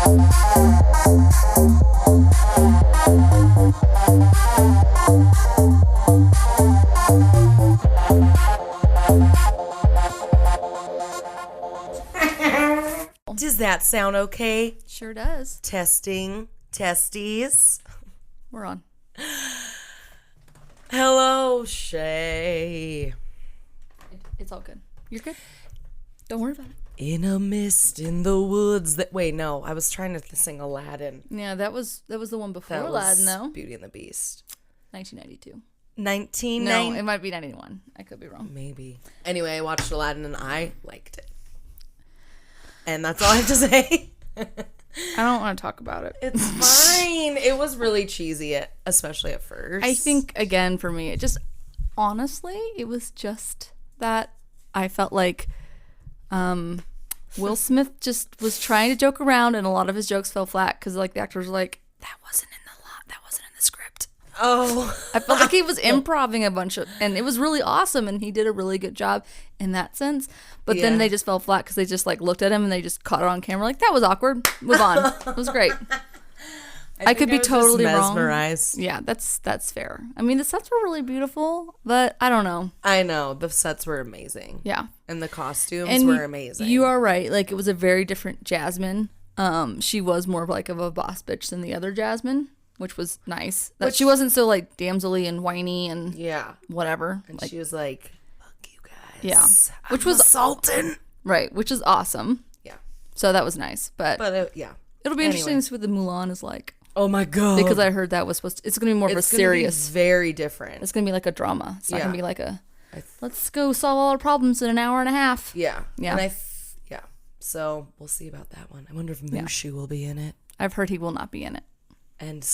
Does that sound okay? Sure does. Testing. Testes. We're on. Hello, Shay. It's all good. You're good. Don't worry about it. In a mist in the woods that... Wait, no. I was trying to sing Aladdin. Yeah, that was the one before That Aladdin, was though. Beauty and the Beast. 1992. 1990. No, it might be 91. I could be wrong. Maybe. Anyway, I watched Aladdin and I liked it. And that's all I have to say. I don't want to talk about it. It's fine. It was really cheesy, especially at first. I think, again, for me, it just... Honestly, it was just that I felt like Will Smith just was trying to joke around, and a lot of his jokes fell flat because, like, the actors were like, that wasn't in the script. Oh. I felt like he was improvising a bunch of, and it was really awesome, and he did a really good job in that sense. But then they just fell flat because they just like looked at him and they just caught it on camera, like, that was awkward. Move on. It was great. I could be totally wrong. Mesmerized. Yeah, that's fair. I mean, the sets were really beautiful, but I don't know. I know the sets were amazing. Yeah, and the costumes were amazing. You are right. Like, it was a very different Jasmine. She was more of like of a boss bitch than the other Jasmine, which was nice. That she wasn't so like damsel-y and whiny and whatever. And like, she was like, "Fuck you guys." Yeah, which was Sultan. Right, which is awesome. Yeah. So that was nice, but it'll be interesting to see what the Mulan is like. Oh my god! Because I heard that was supposed to. It's gonna be more of a serious. Very different. It's gonna be like a drama. It's not gonna be like a. Let's go solve all our problems in an hour and a half. Yeah. Yeah. And so we'll see about that one. I wonder if Mushu will be in it. I've heard he will not be in it. And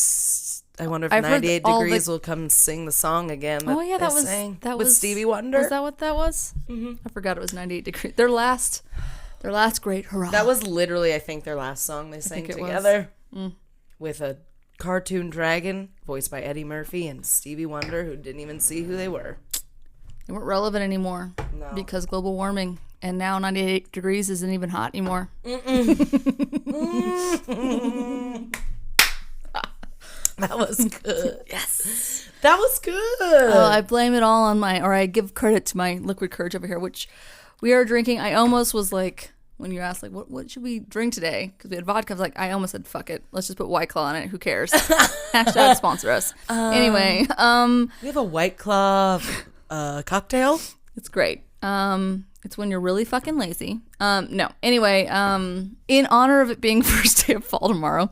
I wonder if 98 Degrees will come sing the song again. That was Stevie Wonder. Is that what that was? Mm-hmm. I forgot it was 98 Degrees. Their last great hurrah. That was literally, I think, their last song they sang together with a cartoon dragon voiced by Eddie Murphy and Stevie Wonder, who didn't even see who they were. They weren't relevant anymore because global warming, and now 98 Degrees isn't even hot anymore. That was good. Yes. That was good. I blame it all on I give credit to my liquid courage over here, which we are drinking. I almost was like, when you asked, like, what should we drink today? Because we had vodka. I was like, I almost said, fuck it. Let's just put White Claw in it. Who cares? Hashtag sponsor us. Anyway. We have a White Claw cocktail. It's great. It's when you're really fucking lazy. No. Anyway, in honor of it being first day of fall tomorrow,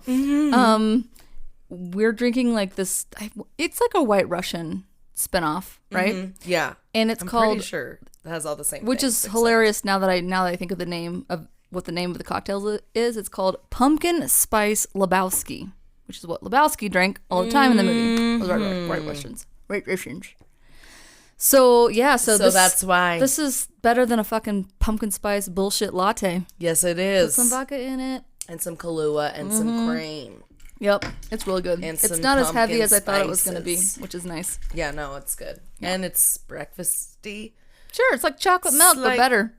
we're drinking like this. It's like a White Russian spinoff, right? Mm-hmm. Yeah. And I'm pretty sure it has all the same which things, is hilarious now that I think of the name of what the name of the cocktail is. It's called Pumpkin Spice Lebowski, which is what Lebowski drank all the time in the movie. Those White Russians. White Russians. So, yeah. So that's why. This is better than a fucking pumpkin spice bullshit latte. Yes, it is. Put some vodka in it. And some Kahlua and some cream. Yep. It's really good. And it's not as heavy as I thought it was going to be, which is nice. Yeah, no, it's good. Yeah. And it's breakfasty. Sure, it's like chocolate milk, but better.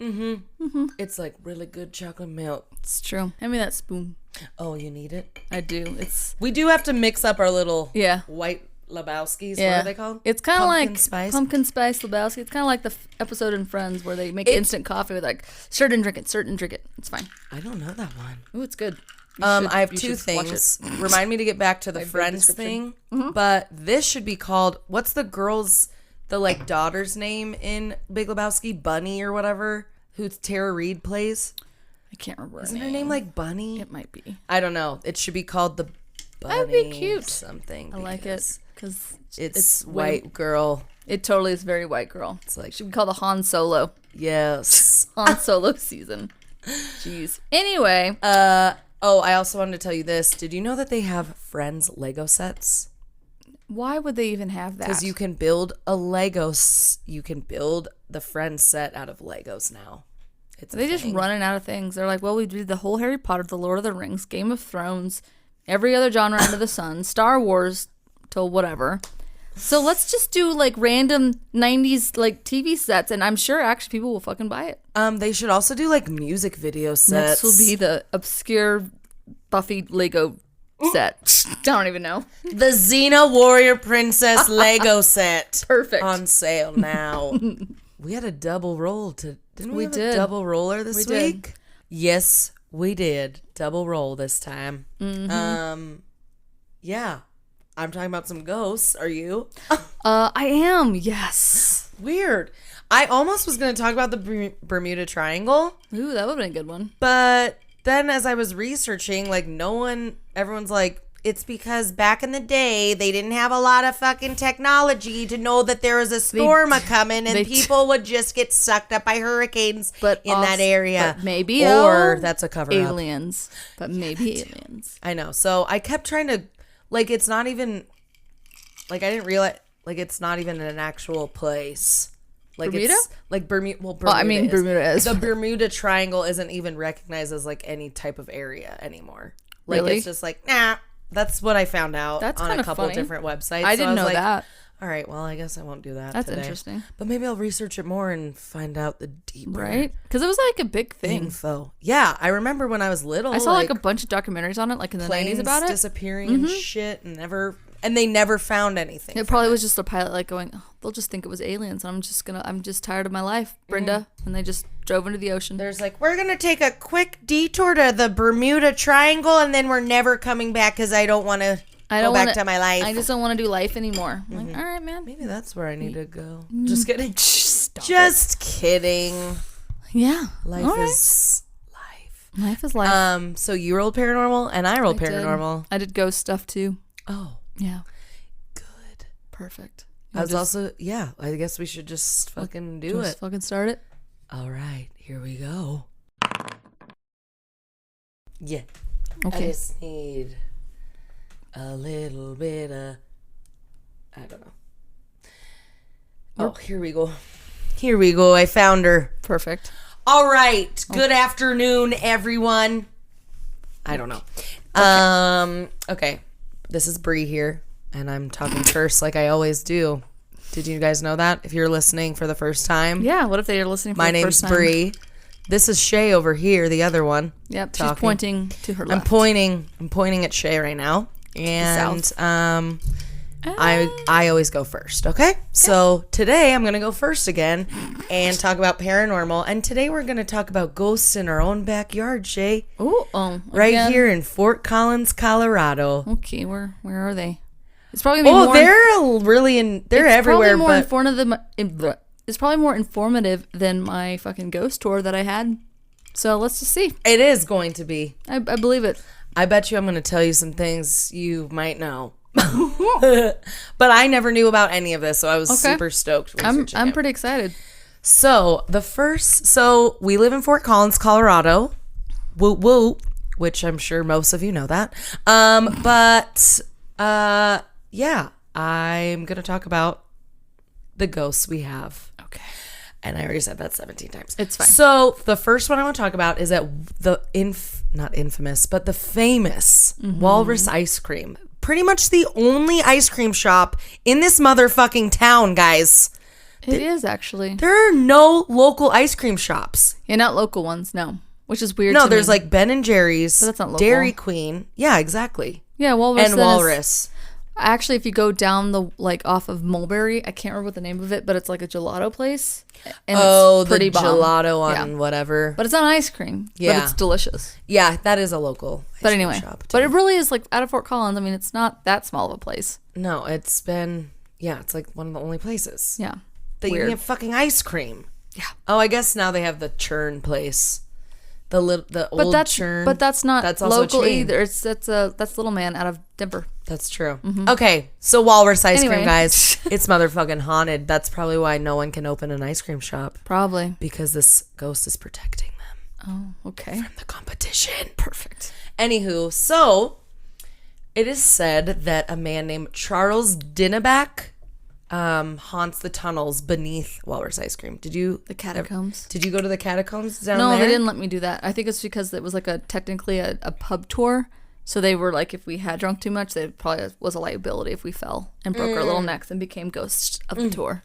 It's like really good chocolate milk. It's true. Hand me that spoon. Oh, you need it? I do. We do have to mix up our little white Lebowskis. Yeah. What are they called? It's kind of like spice. Pumpkin Spice Lebowski. It's kind of like the episode in Friends where they make instant coffee with like, stir it and drink it. It's fine. I don't know that one. Ooh, it's good. I have two things. Remind me to get back to the Friends thing. But this should be called, what's the like daughter's name in Big Lebowski? Bunny or whatever, who Tara Reid plays. I can't remember. Isn't her name like Bunny? It might be. I don't know. It should be called the Bunny. That'd be cute. Something. I like it because it's white girl. It totally is very white girl. It's like should be called the Han Solo. Yes. Han Solo season. Jeez. Anyway. Oh, I also wanted to tell you this. Did you know that they have Friends Lego sets? Why would they even have that? Because you can build you can build the Friends set out of Legos now. They just running out of things. They're like, well, we did the whole Harry Potter, the Lord of the Rings, Game of Thrones, every other genre under the sun, Star Wars till whatever. So let's just do like random 90s like TV sets, and I'm sure actually people will fucking buy it. They should also do like music video sets. Next will be the obscure Buffy Lego set. I don't even know. The Xena Warrior Princess Lego set. Perfect. On sale now. We had a double roll didn't we have did. a double roller this We did. week? Yes, we did. Double roll this time. Yeah. I'm talking about some ghosts. Are you? I am. Yes. Weird. I almost was going to talk about the Bermuda Triangle, Ooh, that would have been a good one. but then as I was researching, like everyone's like, it's because back in the day, they didn't have a lot of fucking technology to know that there was a storm a-coming and people would just get sucked up by hurricanes in that area. But maybe or that's a cover-up. aliens. But maybe aliens. I know. So I kept trying to, like, it's not even, like, I didn't realize, like, it's not even an actual place. Like Bermuda? It's like Bermuda. Well, Bermuda Bermuda is. The Bermuda Triangle isn't even recognized as like any type of area anymore. Like Really? it's just like, nah. That's what I found out That's on a kinda couple funny. different websites. I So didn't was know like, that. All right, well, I guess I won't do that. That's today. interesting. But maybe I'll research it more and find out the deeper Right? Because it was like a big thing. info. Yeah, I remember when I was little. I saw like a bunch of documentaries on it, like in the 90s about it. disappearing and shit, and they never found anything. It probably was just a pilot like going, oh, they'll just think it was aliens. And I'm just tired of my life, Brenda. And they just drove into the ocean. There's like, we're going to take a quick detour to the Bermuda Triangle, and then we're never coming back because I don't want to go back to my life. I just don't want to do life anymore. I'm like, all right, man. Maybe that's where I need to go. Just kidding. Stop Just kidding. Yeah. Life All right. is life. Life is life. So you rolled paranormal and I rolled paranormal. I did ghost stuff too. Oh, Yeah. good. Perfect. I was also, I guess we should just fucking do it. Just fucking start it. All right, here we go. Yeah. I Okay. just need a little bit of, I don't know. Oh, here we go. Here we go. I found her. Perfect. All right. Good afternoon, everyone. I don't know. Okay. This is Bree here, and I'm talking first like I always do. Did you guys know that? If you're listening for the first time. Yeah. What if they are listening for My the name's first time? Bree. This is Shay over here, the other one. Yep. talking. She's pointing to her I'm left. pointing at Shay right now. And I always go first, okay? So today I'm gonna go first again and talk about paranormal. And today we're gonna talk about ghosts in our own backyard, Shay. Right again? here in Fort Collins, Colorado. Okay. Where are they? It's probably gonna be more. They're everywhere, Probably more but informative. It's probably more informative than my fucking ghost tour that I had. So let's just see. it is going to be. I believe it. I bet you I'm gonna tell you some things you might know. But I never knew about any of this, so I was super stoked. researching I'm it. pretty excited. So we live in Fort Collins, Colorado. Woo woo, which I'm sure most of you know that. Yeah, I'm gonna talk about the ghosts we have. Okay. And I already said that 17 times. It's fine. So the first one I want to talk about is at the not infamous, but the famous Walrus Ice Cream. Pretty much the only ice cream shop in this motherfucking town, guys. It is actually. There are no local ice cream shops. Yeah, not local ones, no. Which is weird. No, to there's me. like Ben and Jerry's, But that's not local. Dairy Queen. Yeah, exactly. Yeah, Walrus. And Walrus. Actually, if you go down the off of Mulberry, I can't remember what the name of it, but it's like a gelato place. And it's pretty the bomb. gelato on Yeah. whatever. But it's not ice cream. Yeah. But it's delicious. Yeah, that is a local ice But cream anyway, shop, but too. it really is like out of Fort Collins. I mean, it's not that small of a place. No, it's like one of the only places Yeah. that you Weird. can get fucking ice cream. Yeah. Oh, I guess now they have the Churn place. The old Churn. But that's not That's also a local chain. either. That's Little Man out of Denver. That's true. Okay, so Walrus Ice Anyway. Cream, guys. It's motherfucking haunted. That's probably why no one can open an ice cream shop. Probably. Because this ghost is protecting them Oh, okay. from the competition. Perfect. Anywho, so it is said that a man named Charles Dinneback haunts the tunnels beneath Walrus Ice Cream. The catacombs. Did you go to the catacombs down No, there? they didn't let me do that. I think it's because it was like technically a pub tour. So they were like, if we had drunk too much, they probably was a liability if we fell and broke our little necks and became ghosts of the tour.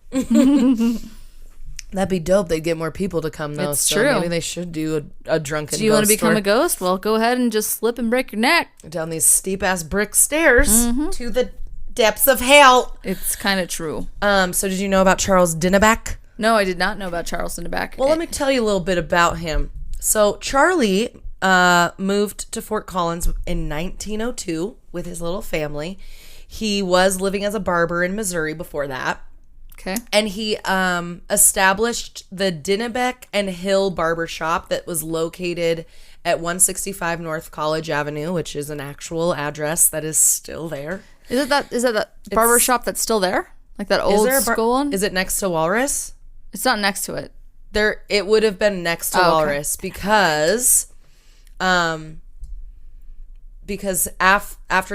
That'd be dope. They'd get more people to come, though. It's true. Maybe they should do a drunken Do you want to ghost become tour a ghost? Well, go ahead and just slip and break your neck. down these steep-ass brick stairs to the depths of hell. It's kind of true. So did you know about Charles Dinneback? No, I did not know about Charles Dinneback. Well, let me tell you a little bit about him. So Charlie moved to Fort Collins in 1902 with his little family. He was living as a barber in Missouri before that. Okay. And he established the Dinnebeck and Hill Barber Shop that was located at 165 North College Avenue, which is an actual address that is still there. Is it that barber shop that's still there? Like that old school one? Is it next to Walrus? It's not next to it. It would have been next to Walrus because after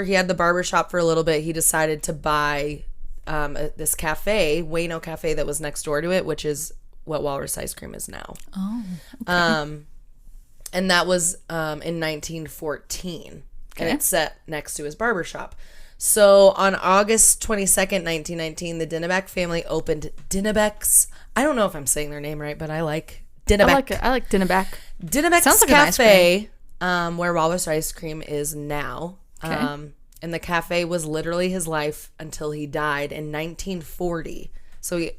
he had the barber shop for a little bit, he decided to buy this cafe, Wayno Cafe, that was next door to it, which is what Walrus Ice Cream is now. Oh, okay. And that was in 1914. Okay. And it's set next to his barber shop. So on August 22nd, 1919, the Dinneback family opened Dinneback's. I don't know if I'm saying their name right, but I like Dinneback. I like Dinneback. Dinneback's Sounds like an ice Cafe, where Walrus Ice Cream is now. Okay. And the cafe was literally his life until he died in 1940. So he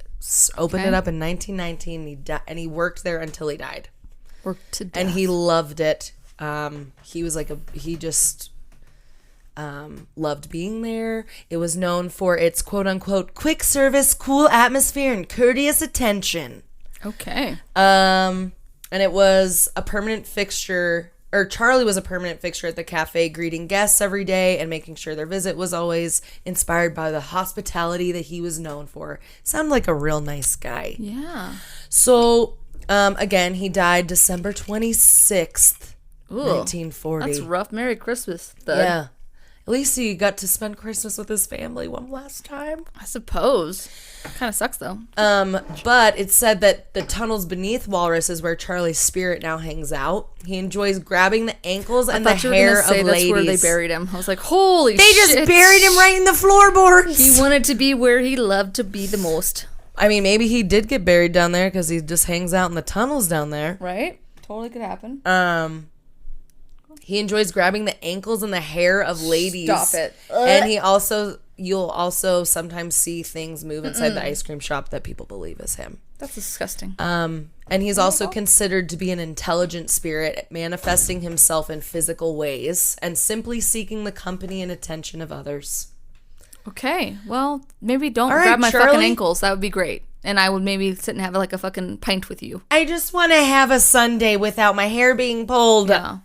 opened it up in 1919, and he worked there until he died. Worked to death. And he loved it. He was like he just loved being there. It was known for its quote unquote quick service, cool atmosphere, and courteous attention. Okay. And it was a permanent fixture, or Charlie was a permanent fixture at the cafe, greeting guests every day and making sure their visit was always inspired by the hospitality that he was known for. Sounded like a real nice guy. Yeah. So, again, he died December 26th, 1940. That's rough. Merry Christmas, bud. Yeah. At least he got to spend Christmas with his family one last time. I suppose. Kind of sucks, though. But it said that the tunnels beneath Walrus is where Charlie's spirit now hangs out. He enjoys grabbing the ankles and the hair of ladies. That's where they buried him. I was like, holy shit. They just buried him right in the floorboards. He wanted to be where he loved to be the most. I mean, maybe he did get buried down there because he just hangs out in the tunnels down there. Right? Totally could happen. He enjoys grabbing the ankles and the hair of ladies. Stop it. And you'll also sometimes see things move inside the ice cream shop that people believe is him. That's disgusting. And he's also considered to be an intelligent spirit, manifesting himself in physical ways and simply seeking the company and attention of others. Okay. Well, maybe don't All right, grab my Charlie. fucking ankles. That would be great. And I would maybe sit and have like a fucking pint with you. I just want to have a sundae without my hair being pulled. Yeah.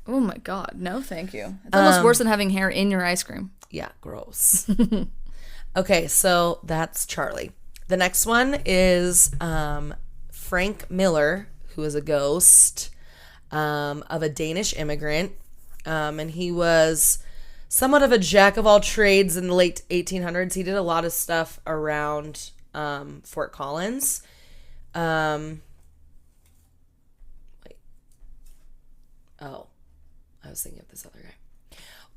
Oh my God. No, thank you. It's almost worse than having hair in your ice cream. Yeah, gross. Okay, so that's Charlie. The next one is Frank Miller, who is a ghost of a Danish immigrant. And he was somewhat of a jack of all trades in the late 1800s. He did a lot of stuff around Fort Collins. I was thinking of this other guy.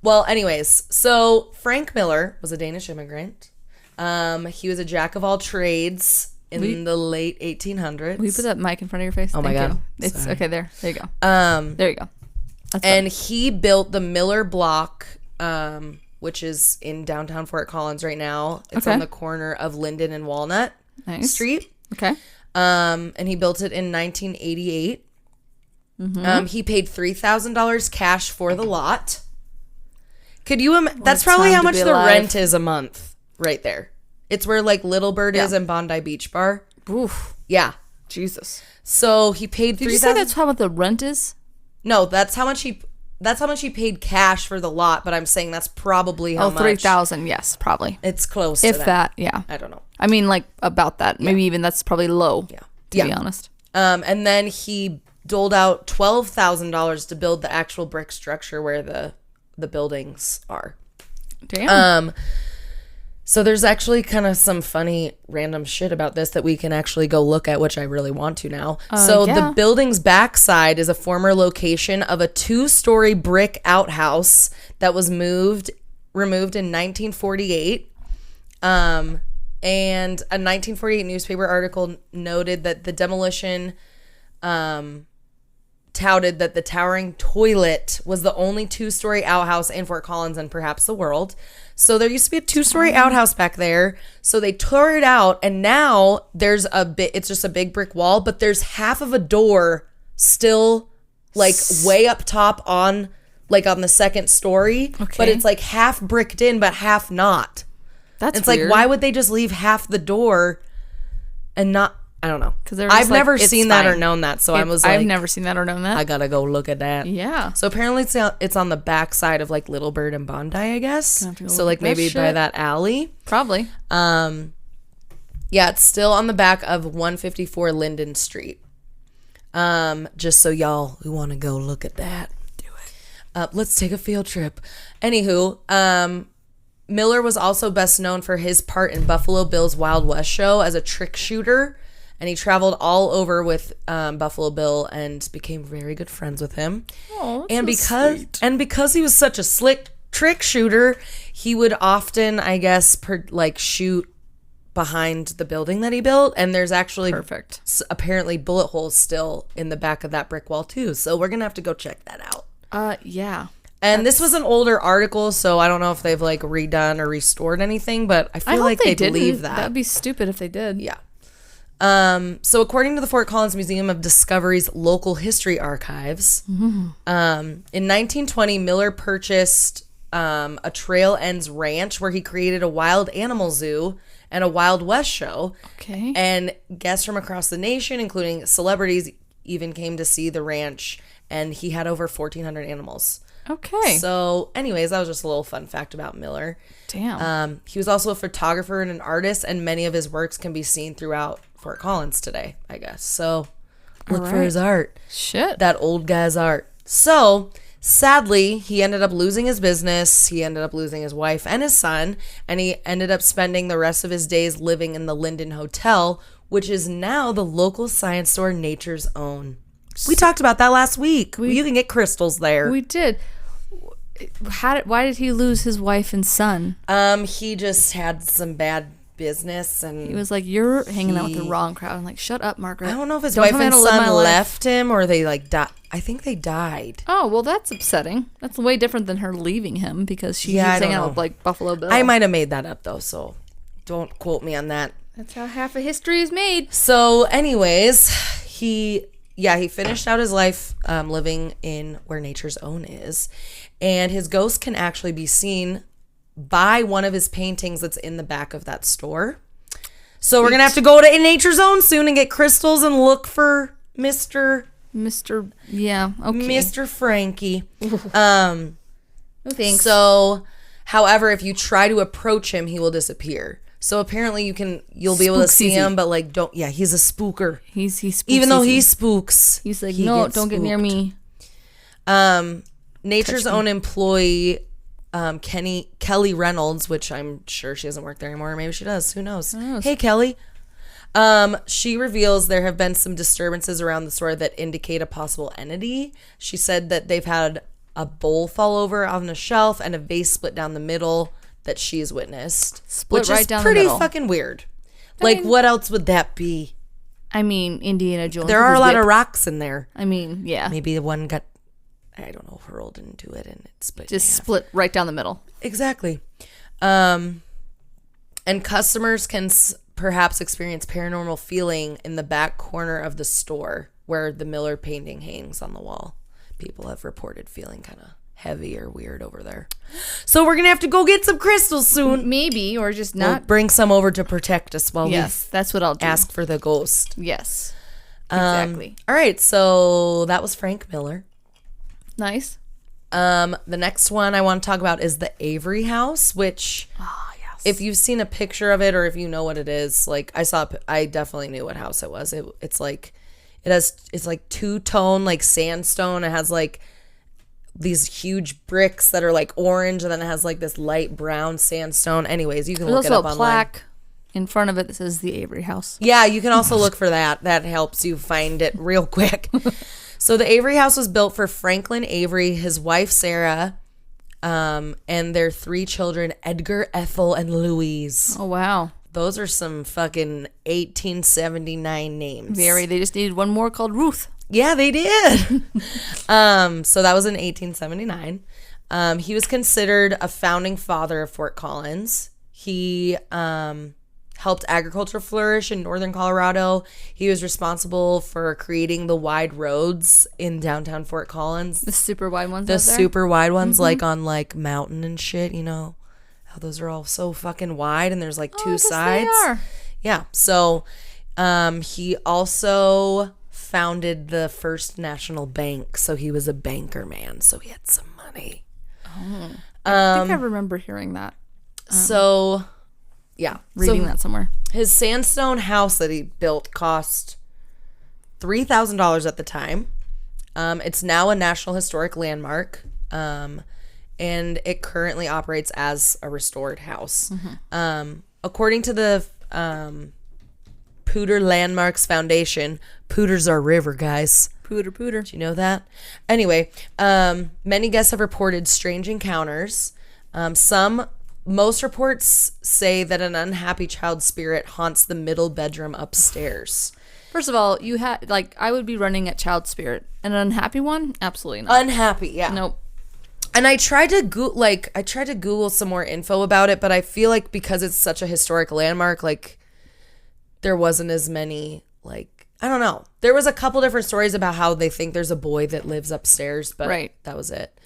Well, anyways, so Frank Miller was a Danish immigrant. He was a jack of all trades in the late 1800s. Will you put that mic in front of your face? Oh my God. You. It's Sorry. okay. There you go. There you go. That's and he built the Miller Block, which is in downtown Fort Collins right now. It's on the corner of Linden and Walnut Street. Okay. And he built it in 1988. He paid $3,000 cash for the lot. Could you that's probably how much the rent is a month right there. It's where like Little Bird is and Bondi Beach Bar. Oof. Yeah. Jesus. So he paid $3,000. Did you say that's how much the rent is? No, that's how much he paid cash for the lot, but I'm saying that's probably how much. $3,000, yes, probably. It's close to that, yeah. I don't know. I mean, like, about that. Maybe even that's probably low, to be honest. And then he doled out $12,000 to build the actual brick structure where the buildings are. Damn. So there's actually kind of some funny random shit about this that we can actually go look at, which I really want to now. The building's backside is a former location of a 2-story brick outhouse that was removed in 1948. And a 1948 newspaper article noted that the demolition touted that the towering toilet was the only 2-story outhouse in Fort Collins and perhaps the world. So there used to be a 2-story outhouse back there. So they tore it out, and now there's it's just a big brick wall, but there's half of a door still like way up top on the second story. Okay. But it's like half bricked in, but half not. It's weird. Like, why would they just leave half the door and not? I don't know. Because I've never seen that or known that. So I've never seen that or known that. I gotta go look at that. Yeah. So apparently it's on the back side of like Little Bird and Bondi, I guess. So like maybe by that alley. Probably. Yeah, it's still on the back of 154 Linden Street. Just so y'all who want to go look at that, do it. Let's take a field trip. Anywho, Miller was also best known for his part in Buffalo Bill's Wild West show as a trick shooter, and he traveled all over with Buffalo Bill and became very good friends with him. Oh, and because he was such a slick trick shooter, he would often, I guess, shoot behind the building that he built, and there's actually apparently bullet holes still in the back of that brick wall too. So we're gonna have to go check that out. Yeah. And this was an older article, so I don't know if they've like redone or restored anything, but I feel like they'd leave that. That'd be stupid if they did. Yeah. So according to the Fort Collins Museum of Discovery's local history archives, in 1920, Miller purchased a Trail Ends Ranch where he created a wild animal zoo and a Wild West show. Okay. And guests from across the nation, including celebrities, even came to see the ranch, and he had over 1,400 animals. Okay. So anyways, that was just a little fun fact about Miller. Damn. He was also a photographer and an artist, and many of his works can be seen throughout Fort Collins today, I guess. So look for his art. Shit. That old guy's art. So sadly, he ended up losing his business. He ended up losing his wife and his son, and he ended up spending the rest of his days living in the Linden Hotel, which is now the local science store Nature's Own. We talked about that last week. You can get crystals there. We did. Why did he lose his wife and son? He just had some bad business, and he was like, "You're hanging out with the wrong crowd." I'm like, "Shut up, Margaret." I don't know if his wife and son left him or they like died. I think they died. Oh well, that's upsetting. That's way different than her leaving him because she was hanging out with like Buffalo Bill. I might have made that up though, so don't quote me on that. That's how half of history is made. So, anyways, he finished out his life living in where Nature's Own is. And his ghost can actually be seen by one of his paintings that's in the back of that store. So we're going to have to go to Nature's Own soon and get crystals and look for Mr. Frankie. No thanks. So, however, if you try to approach him, he will disappear. So apparently you'll be able to see him, but like he's a spooker. He spooks. Even though he spooks. He's like, no, don't get near me. Nature's Own employee Kelly Reynolds, which I'm sure she doesn't work there anymore. Maybe she does. Who knows? Hey, Kelly. She reveals there have been some disturbances around the store that indicate a possible entity. She said that they've had a bowl fall over on the shelf and a vase split down the middle that she's witnessed. Split right down the middle. Which is pretty fucking weird. What else would that be? I mean, Indiana Jones. There are a lot of rocks in there. I mean, yeah. Maybe the one got, I don't know, hurled into it and it split. Just split right down the middle. Exactly. And customers can perhaps experience paranormal feeling in the back corner of the store where the Miller painting hangs on the wall. People have reported feeling kind of heavy or weird over there. So we're going to have to go get some crystals soon. Maybe, or just not. We'll bring some over to protect us while that's what I'll do. Ask for the ghost. Yes. Exactly. All right, so that was Frank Miller. Nice. The next one I want to talk about is the Avery House, which if you've seen a picture of it or if you know what it is, like I definitely knew what house it was. It's like two-tone like sandstone. It has like these huge bricks that are like orange, and then it has like this light brown sandstone. Anyways, you can look it up online. There's also a plaque in front of it that says the Avery House. Yeah, you can also look for that. That helps you find it real quick. So the Avery House was built for Franklin Avery, his wife Sarah, and their 3 children, Edgar, Ethel, and Louise. Oh, wow. those are some fucking 1879 names. They just needed one more called Ruth. Yeah, they did. So that was in 1879. He was considered a founding father of Fort Collins. He helped agriculture flourish in northern Colorado. He was responsible for creating the wide roads in downtown Fort Collins. The super wide ones. The super wide ones, like on like mountain and shit. You know how those are all so fucking wide, and there's like two sides. They are. Yeah. So, he also founded the First National Bank. So he was a banker man. So he had some money. Oh. I think I remember hearing that. So, yeah. Reading that somewhere. His sandstone house that he built cost $3,000 at the time. It's now a National Historic Landmark. And it currently operates as a restored house. According to the Poudre Landmarks Foundation, Poudres are river, guys. Poudre. Do you know that? Anyway, many guests have reported strange encounters. Most reports say that an unhappy child spirit haunts the middle bedroom upstairs. First of all, I would be running at child spirit. An unhappy one? Absolutely not. Unhappy, yeah. Nope. And I tried to Google some more info about it, but I feel like because it's such a historic landmark, like there wasn't as many, like, I don't know. There was a couple different stories about how they think there's a boy that lives upstairs, but that was it.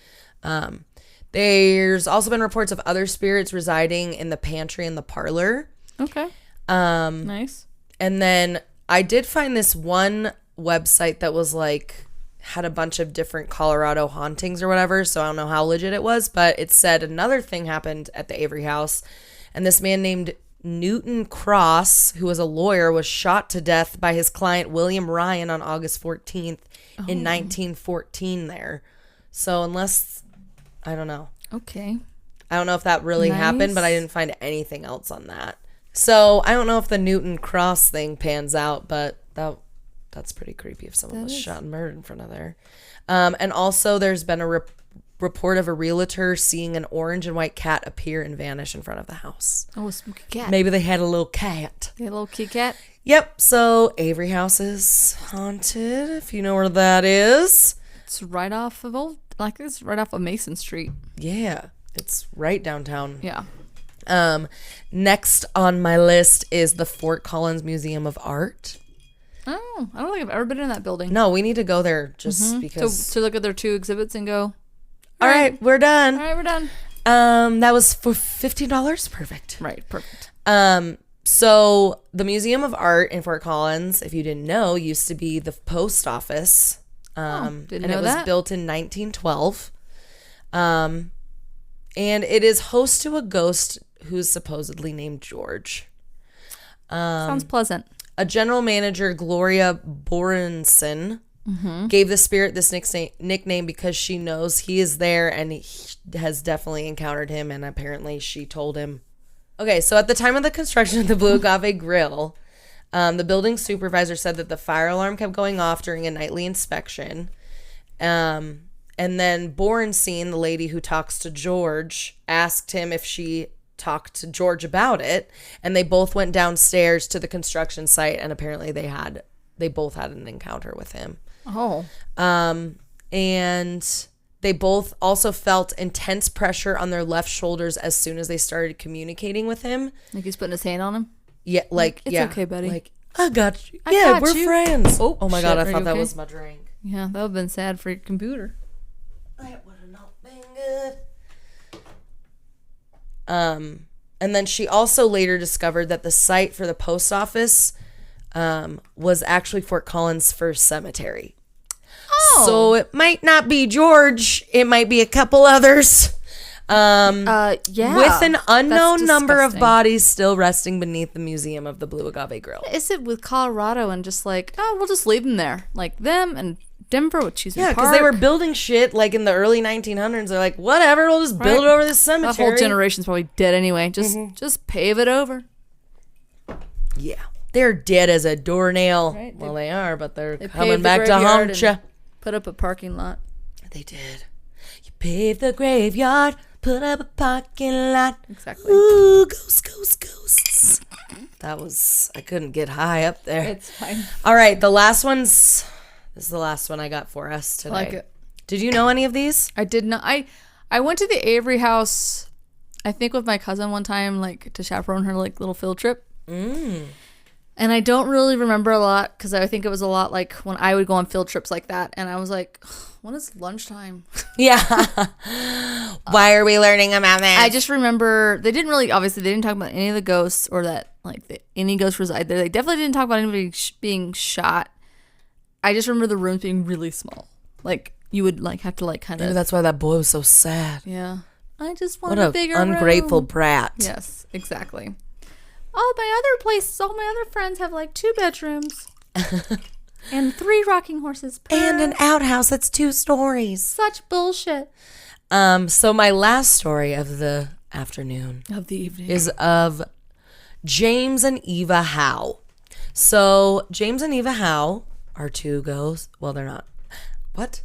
There's also been reports of other spirits residing in the pantry and the parlor. Okay. Nice. And then I did find this one website that was like, had a bunch of different Colorado hauntings or whatever, so I don't know how legit it was, but it said another thing happened at the Avery house, and this man named Newton Cross, who was a lawyer, was shot to death by his client William Ryan on August 14th in 1914 there. So unless, I don't know. Okay. I don't know if that really happened, but I didn't find anything else on that. So I don't know if the Newton Cross thing pans out, but that's pretty creepy if someone was shot and murdered in front of there. And also there's been a report of a realtor seeing an orange and white cat appear and vanish in front of the house. Oh, a spooky cat. Maybe they had a little cat. A little kitty cat? Yep. So Avery House is haunted, if you know where that is. It's right off of it's right off of Mason Street. Yeah. It's right downtown. Yeah. Next on my list is the Fort Collins Museum of Art. Oh, I don't think I've ever been in that building. No, we need to go there just because. To look at their two exhibits and go, all right, we're done. All right, we're done. That was for $15. Perfect. Right, perfect. So the Museum of Art in Fort Collins, if you didn't know, used to be the post office. Didn't and know it was that. built in 1912. And it is host to a ghost who's supposedly named George. Sounds pleasant. A general manager, Gloria Borenson, gave the spirit this nickname because she knows he is there and he has definitely encountered him, and apparently she told him. Okay, so at the time of the construction of the Blue Agave Grill, the building supervisor said that the fire alarm kept going off during a nightly inspection. And then Borenson, the lady who talks to George, asked him if she talked to George about it, and they both went downstairs to the construction site, and apparently they both had an encounter with him. Oh. And they both also felt intense pressure on their left shoulders as soon as they started communicating with him. Like he's putting his hand on him? Yeah, like, it's okay, buddy. Like, I got you. Got we're you. friends. Oh my shit, God, I are thought you that okay? was my drink. Yeah, that would have been sad for your computer. That would have not been good. And then she also later discovered that the site for the post office was actually Fort Collins First Cemetery. Oh. So it might not be George. It might be a couple others. Yeah. With an unknown That's number of disgusting. bodies still resting beneath the Museum of the Blue Agave Grill. Is it with Colorado and just like, oh, we'll just leave them there? Like them and Denver with Cheesman Yeah, Park. because they were building shit like in the early 1900s. They're like, whatever, we'll just build it over this That cemetery. whole generation's probably dead anyway. Just pave it over. Yeah. They're dead as a doornail. Right, Well, they are, but they're They coming paved the back to graveyard haunt and ya. Put up a parking lot. They did. You paved the graveyard, put up a parking lot. Exactly. Ooh, ghosts. I couldn't get high up there. It's fine. All right, this is the last one I got for us today. I like it. Did you know any of these? I did not. I went to the Avery house, I think with my cousin one time, like to chaperone her like little field trip. And I don't really remember a lot because I think it was a lot like when I would go on field trips like that. And I was like, when is lunchtime? Yeah. Why are we learning about this? I just remember they didn't talk about any of the ghosts or that like any ghosts reside there. They definitely didn't talk about anybody being shot. I just remember the rooms being really small. Like you would like have to like kind Maybe of. that's why that boy was so sad. Yeah. I just What want a a bigger ungrateful room. brat. Yes, exactly. All my other friends have like 2 bedrooms and 3 rocking horses per. And an outhouse that's 2 stories. Such bullshit. So my last story of the afternoon Of the evening. is of James and Eva Howe. So James and Eva Howe are 2 ghosts. Well, they're not. What?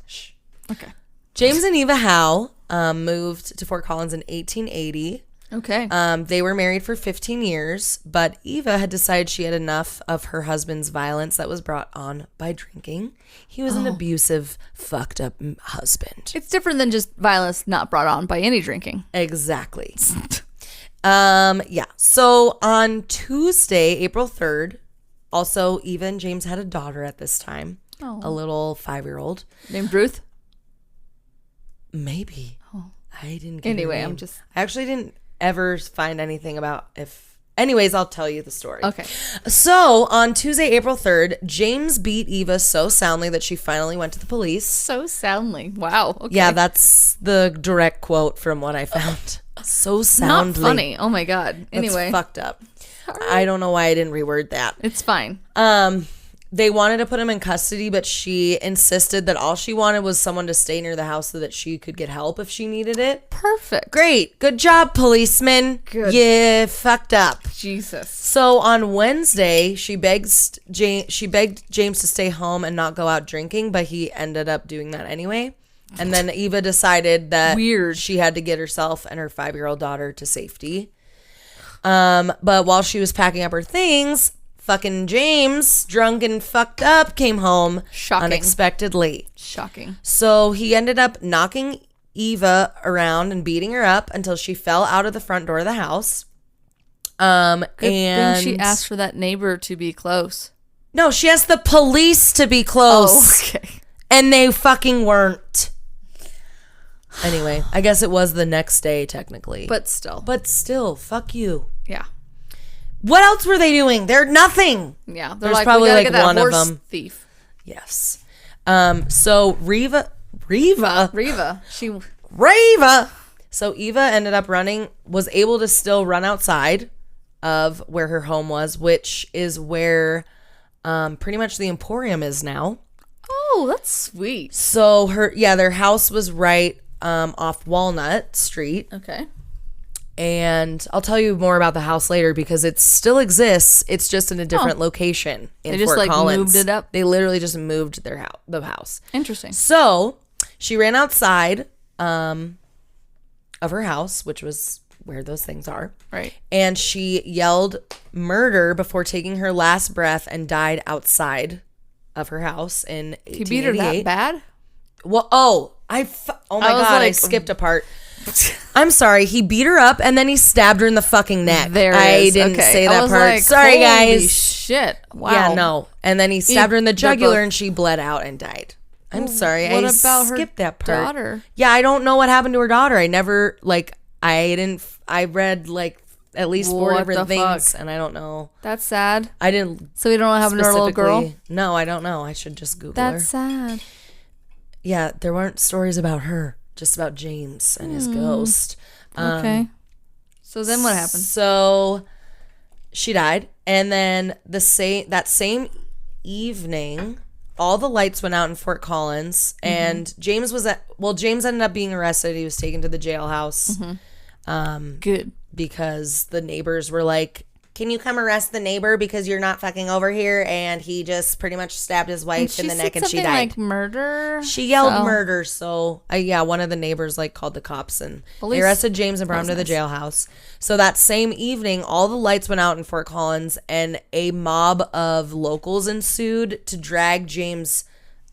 Shh. Okay. James and Eva Howe moved to Fort Collins in 1880. Okay. They were married for 15 years, but Eva had decided she had enough of her husband's violence that was brought on by drinking. He was an abusive, fucked up husband. It's different than just violence not brought on by any drinking. Exactly. Yeah. So on Tuesday, April 3rd, also Eva and James had a daughter at this time, a little 5-year-old. Named Ruth? Maybe. I didn't get Anyway, her name. I actually didn't ever find anything about if. Anyways, I'll tell you the story. Okay. So on Tuesday, April 3rd, James beat Eva so soundly that she finally went to the police. So soundly. Wow. Okay. Yeah, that's the direct quote from what I found. So soundly. Not funny. Oh my God. Anyway. That's fucked up. I don't know why I didn't reword that. It's fine. They wanted to put him in custody, but she insisted that all she wanted was someone to stay near the house so that she could get help if she needed it. Perfect. Great. Good job, policeman. Good. You fucked up. Jesus. So on Wednesday, she begged James to stay home and not go out drinking, but he ended up doing that anyway. And then Eva decided that she had to get herself and her 5-year-old daughter to safety. But while she was packing up her things, fucking James, drunk and fucked up, came home unexpectedly. Shocking. So he ended up knocking Eva around and beating her up until she fell out of the front door of the house. Good and thing she asked for that neighbor to be close. No, she asked the police to be close. Oh, okay. And they fucking weren't. Anyway, I guess it was the next day technically. But still, fuck you. Yeah. What else were they doing? They're nothing. Yeah. There's like, probably like one of them. Thief. Yes. So Reva. So Eva ended up was able to still run outside of where her home was, which is where pretty much the Emporium is now. Oh, that's sweet. So their house was right off Walnut Street. Okay. And I'll tell you more about the house later because it still exists. It's just in a different location in Fort Collins. Moved it up? They literally just moved the house. Interesting. So she ran outside of her house, which was where those things are. Right. And she yelled murder before taking her last breath and died outside of her house in 1888. He beat her that bad? Well, oh my God, I skipped a part. I'm sorry. He beat her up and then he stabbed her in the fucking neck. I didn't say that part. Like, sorry, guys. Holy shit. Wow. Yeah, no. And then he stabbed her in the jugular and she bled out and died. I'm sorry. What I about skipped her that part. daughter? Yeah, I don't know what happened to her daughter. I never, I read at least 4 different things and I don't know. That's sad. I didn't. So we don't know what happened to her little girl? No, I don't know. I should just Google her. That's sad. Yeah, there weren't stories about her. Just about James and his ghost. Okay. So then what happened? So she died. And then that same evening, all the lights went out in Fort Collins. And James ended up being arrested. He was taken to the jailhouse. Good. Because the neighbors were like, can you come arrest the neighbor because you're not fucking over here? And he just pretty much stabbed his wife in the neck and she died. Like murder. She yelled murder. So one of the neighbors like called the cops and they arrested James and brought him to the jailhouse. So that same evening, all the lights went out in Fort Collins and a mob of locals ensued to drag James,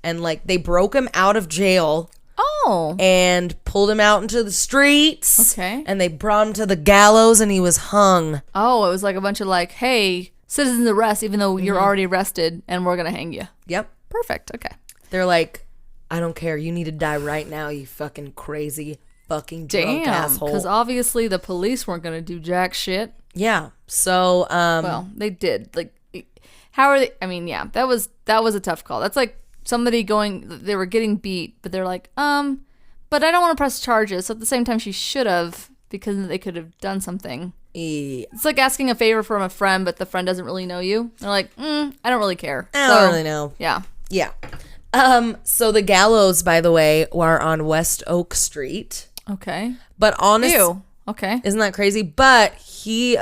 and like they broke him out of jail. Oh. And pulled him out into the streets. Okay. And they brought him to the gallows and he was hung. Oh, it was like a bunch of like, hey, citizens arrest, even though you're already arrested and we're going to hang you. Yep. Perfect. Okay. They're like, I don't care. You need to die right now, you fucking crazy fucking drunk asshole. Because obviously the police weren't going to do jack shit. Yeah. So, well, they did. Like, how are they? I mean, yeah, that was a tough call. That's like somebody they were getting beat, but they're like, but I don't want to press charges. So at the same time, she should have, because they could have done something. Yeah. It's like asking a favor from a friend, but the friend doesn't really know you. They're like, I don't really care. I don't really know. Yeah. Yeah. So the gallows, by the way, were on West Oak Street. Okay. But honestly, Ew. Okay. Isn't that crazy? But he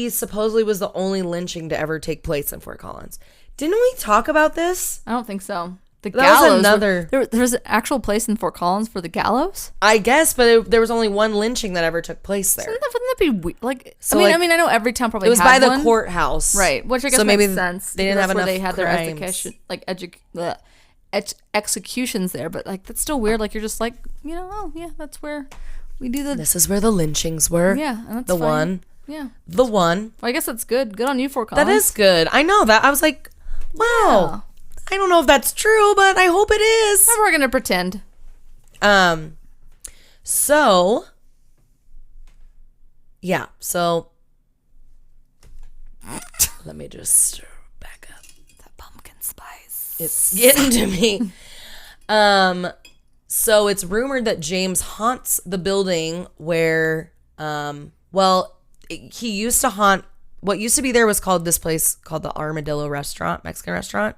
supposedly was the only lynching to ever take place in Fort Collins. Didn't we talk about this? I don't think so. The That gallows. was another. There's an actual place in Fort Collins for the gallows. I guess, but there was only one lynching that ever took place there. Wouldn't that be weird? Like, So, I like, mean, I know every town probably It was had by the one. courthouse, Right? Which I guess so maybe makes sense. they didn't That's have where enough they had crimes. their executions there. But like, that's still weird. Like, you're just like, oh yeah, that's where we do the. This is where the lynchings were. Yeah, and that's the fine. one. Yeah. The one. Well, I guess that's good. Good on you, Fort Collins. That is good. I know that. I was like, wow. Yeah. I don't know if that's true, but I hope it is. We're gonna pretend. So, yeah. So, let me just back up. That pumpkin spice. It's getting to me. So it's rumored that James haunts the building where, he used to haunt. What used to be there was called this place called the Armadillo Restaurant, Mexican restaurant.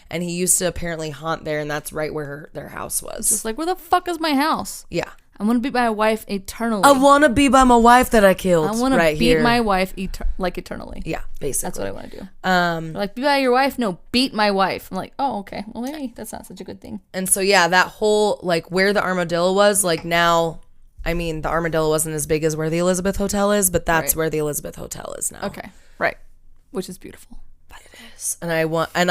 And he used to apparently haunt there, and that's right where their house was. Just like, where the fuck is my house? Yeah. I want to be my wife eternally. I want to be by my wife that I killed. I want to beat my wife eternally. Yeah, basically. That's what I want to do. They're like, be by your wife? No, beat my wife. I'm like, oh, okay. Well, maybe that's not such a good thing. And so, yeah, that whole, like, where the Armadillo was, like, now, I mean, the Armadillo wasn't as big as where the Elizabeth Hotel is, but that's where the Elizabeth Hotel is now. Okay, right. Which is beautiful. And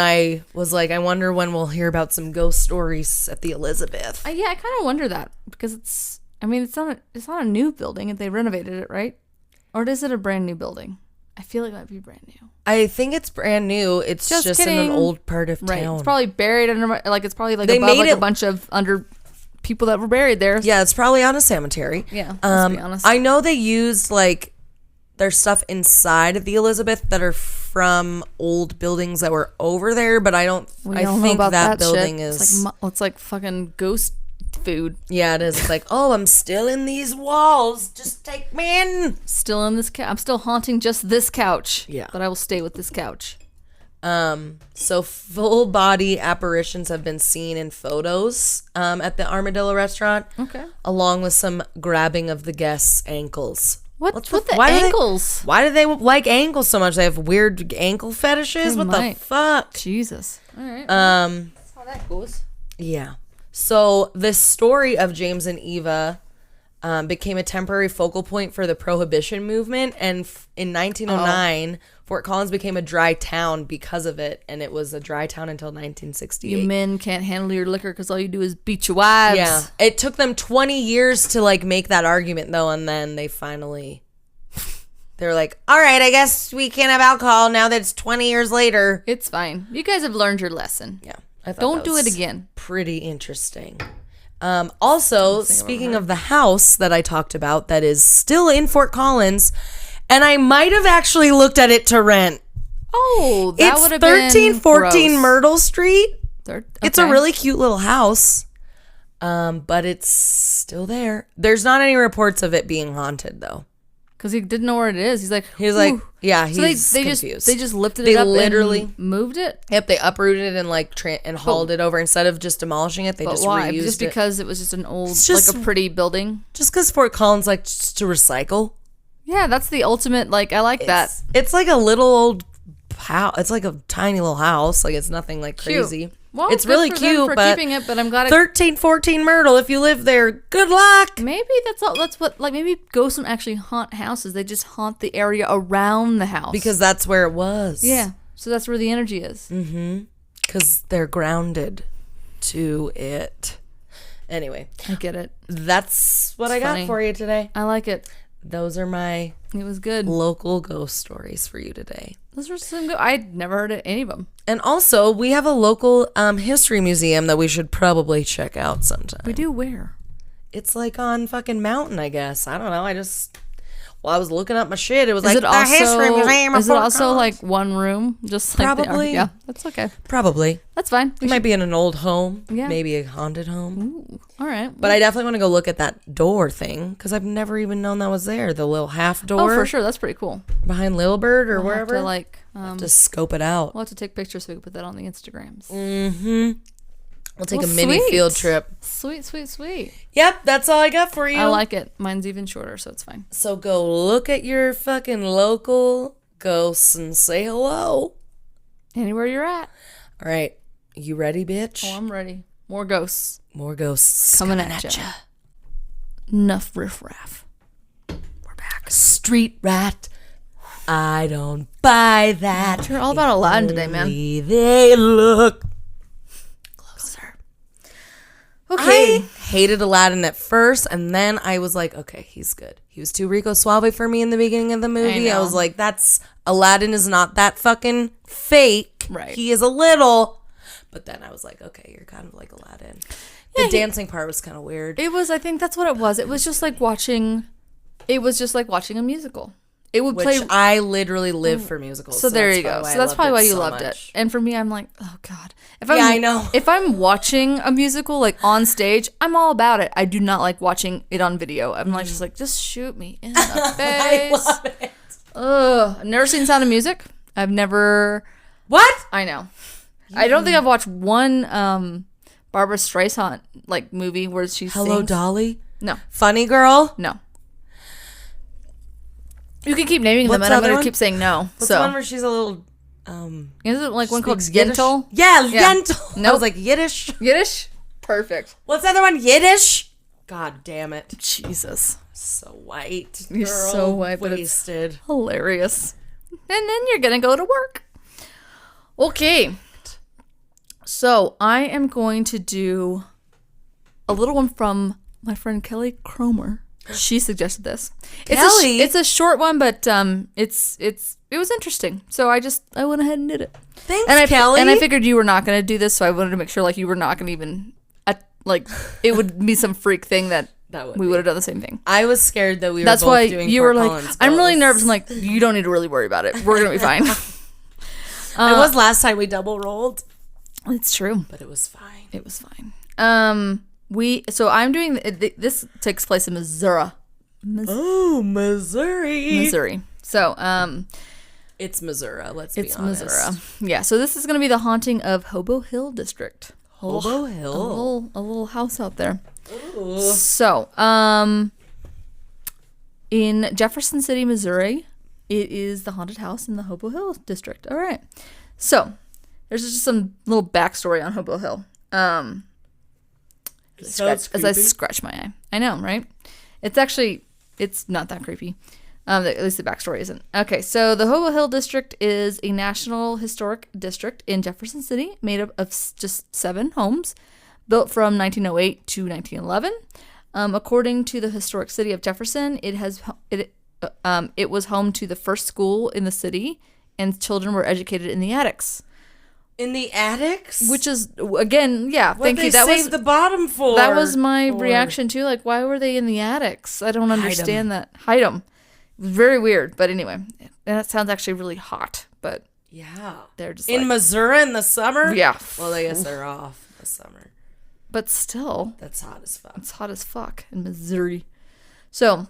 I was like, I wonder when we'll hear about some ghost stories at the Elizabeth. Yeah, I kind of wonder that because it's not a new building. They renovated it, right? Or is it a brand new building? I feel like it might be brand new. I think it's brand new. It's just in an old part of right. town. It's probably buried under, like it's probably like They above made like it- a bunch of under people that were buried there. Yeah, it's probably on a cemetery. Yeah, let's be honest. I know they used like there's stuff inside of the Elizabeth that are from old buildings that were over there, but I don't think that building shit. is It's like fucking ghost food. Yeah, it is. It's like, oh, I'm still in these walls. Just take me in. Still in this I'm still haunting just this couch. Yeah. But I will stay with this couch. So full body apparitions have been seen in photos at the Armadillo restaurant. Okay. Along with some grabbing of the guests' ankles. What's with the why do they- ankles? Why do they like ankles so much? They have weird ankle fetishes? They What might. the fuck? Jesus. All right. That's how that goes. Yeah. So this story of James and Eva became a temporary focal point for the Prohibition movement. And in 1909, Fort Collins became a dry town because of it. And it was a dry town until 1968. You men can't handle your liquor because all you do is beat your wives. Yeah. It took them 20 years to like make that argument though. And then they finally, they're like, all right, I guess we can't have alcohol now that it's 20 years later. It's fine. You guys have learned your lesson. Yeah. I thought Don't that do it was again. Pretty interesting. Also, speaking of the house that I talked about that is still in Fort Collins, and I might have actually looked at it to rent. Oh, that would It's have been 1314 gross. Myrtle Street. It's a Okay. really cute little house, but it's still there. There's not any reports of it being haunted, though. Because he didn't know where it is. He's like, He was like, "Ooh." yeah, So he's they confused. just lifted They it up literally- and moved it. Yep, they uprooted it and like and hauled it over instead of just demolishing it. They But just why? reused Just it. because it was just an old, It's just- like a pretty building. Just because Fort Collins likes to recycle, Yeah, that's the ultimate. Like, I like that. It's like a little old house. It's like a tiny little house. Like, it's nothing like Cute. crazy. Well, it's good really for them cute, for but keeping it. But I'm glad 1314 Myrtle. If you live there, good luck. maybe that's all. That's what. Like, maybe ghosts don't actually haunt houses. They just haunt the area around the house Because that's where it was. yeah. So that's where the energy is. Because they're grounded to it. Anyway, I get it. that's what I funny. got for you today. I like it. Those are my It was good. local ghost stories for you today. Those were some good. I'd never heard of any of them. And also, we have a local history museum that we should probably check out sometime. We do where? It's like on fucking mountain, I guess. I don't know. I was looking up my shit. It was Is like it also? the history museum. Of Is it Fort also Collins. like one room? Just like Probably. Yeah, that's okay. Probably. That's fine. It might be in an old home. Yeah. Maybe a haunted home. Ooh, all right. But I definitely want to go look at that door thing because I've never even known that was there. The little half door Oh, for sure. That's pretty cool. behind Lilbert or We'll have wherever. to, like, Just scope it out. we'll have to take pictures so we can put that on the Instagrams. We'll take Well, a mini sweet. field trip. Sweet, sweet, sweet. Yep, that's all I got for you. I like it. Mine's even shorter, so it's fine. So go look at your fucking local ghosts and say hello. Anywhere you're at. All right, you ready, bitch? Oh, I'm ready. More ghosts More ghosts coming at ya. Enough riffraff. We're back. Street rat. I don't buy that. You're all about Aladdin today, man. Only they look closer. Okay. I hated Aladdin at first, and then I was like, okay, he's good. He was too Rico Suave for me in the beginning of the movie. I know. was like, Aladdin is not that fucking fake. Right. He is a little. But then I was like, okay, you're kind of like Aladdin. The dancing part was kind of weird. It was, I think that's what it was. It was just like watching a musical. It would play. Which I literally live for musicals. So there that's you go. probably So that's probably why you so loved it. much. And for me, I'm like, oh God. If I know. If I'm watching a musical like on stage, I'm all about it. I do not like watching it on video. I'm like, just shoot me in the face. I love it. Ugh. I've never seen Sound of Music. I've never. What? I know. I don't think I've watched one Barbara Streisand like movie where she Hello, sings. Dolly? No, Funny Girl? no. You can keep naming them, What's and the I'm other going one? to keep saying no. What's so the one where she's a little... is it like one called speaks Yiddish? Yentl? Yeah, Yeah. Yentl. I Nope. was like, Yiddish? Yiddish? Perfect. What's the other one? Yiddish? God damn it. Jesus. So white. You're Girl, so white, but it's wasted. hilarious. And then you're going to go to work. Okay. So I am going to do a little one from my friend Kelly Cromer. She suggested this. Kelly? It's a short one, but it was interesting. So I went ahead and did it. Thanks, Kelly. And I figured you were not going to do this, so I wanted to make sure like you were not going to even like it would be some freak thing that we would have done the same thing. I was scared that we were That's both why doing you Fort were like, Collins I'm really ghosts. nervous. I'm like, you don't need to really worry about it. We're gonna be fine. It was last time we double rolled, It's true. but it was fine. It was fine. So I'm doing this takes place in Missouri. Oh, Missouri. Missouri. So It's Missouri, let's be it's honest. Missouri. Yeah. So this is gonna be the haunting of Hobo Hill District. Hobo A Hill. little house out there. Ooh. So, in Jefferson City, Missouri, it is the haunted house in the Hobo Hill district. All right. So, there's just some little backstory on Hobo Hill. As I scratch my eye. I know, right? It's not that creepy. At least the backstory isn't. Okay, so the Hobo Hill District is a National Historic District in Jefferson City, made up of just 7 homes, built from 1908 to 1911. According to the Historic City of Jefferson, it was home to the first school in the city, and children were educated in the attics. In the attics? Which is, again, yeah, thank you. That was the bottom for? that was my reaction too. Like, why were they in the attics? I don't understand that. Hide them. Very weird, but anyway, that sounds actually really hot. But Yeah. they're just In like, Missouri in the summer? yeah. Well, I guess they're off this summer. But still, That's hot as fuck. it's hot as fuck in Missouri. So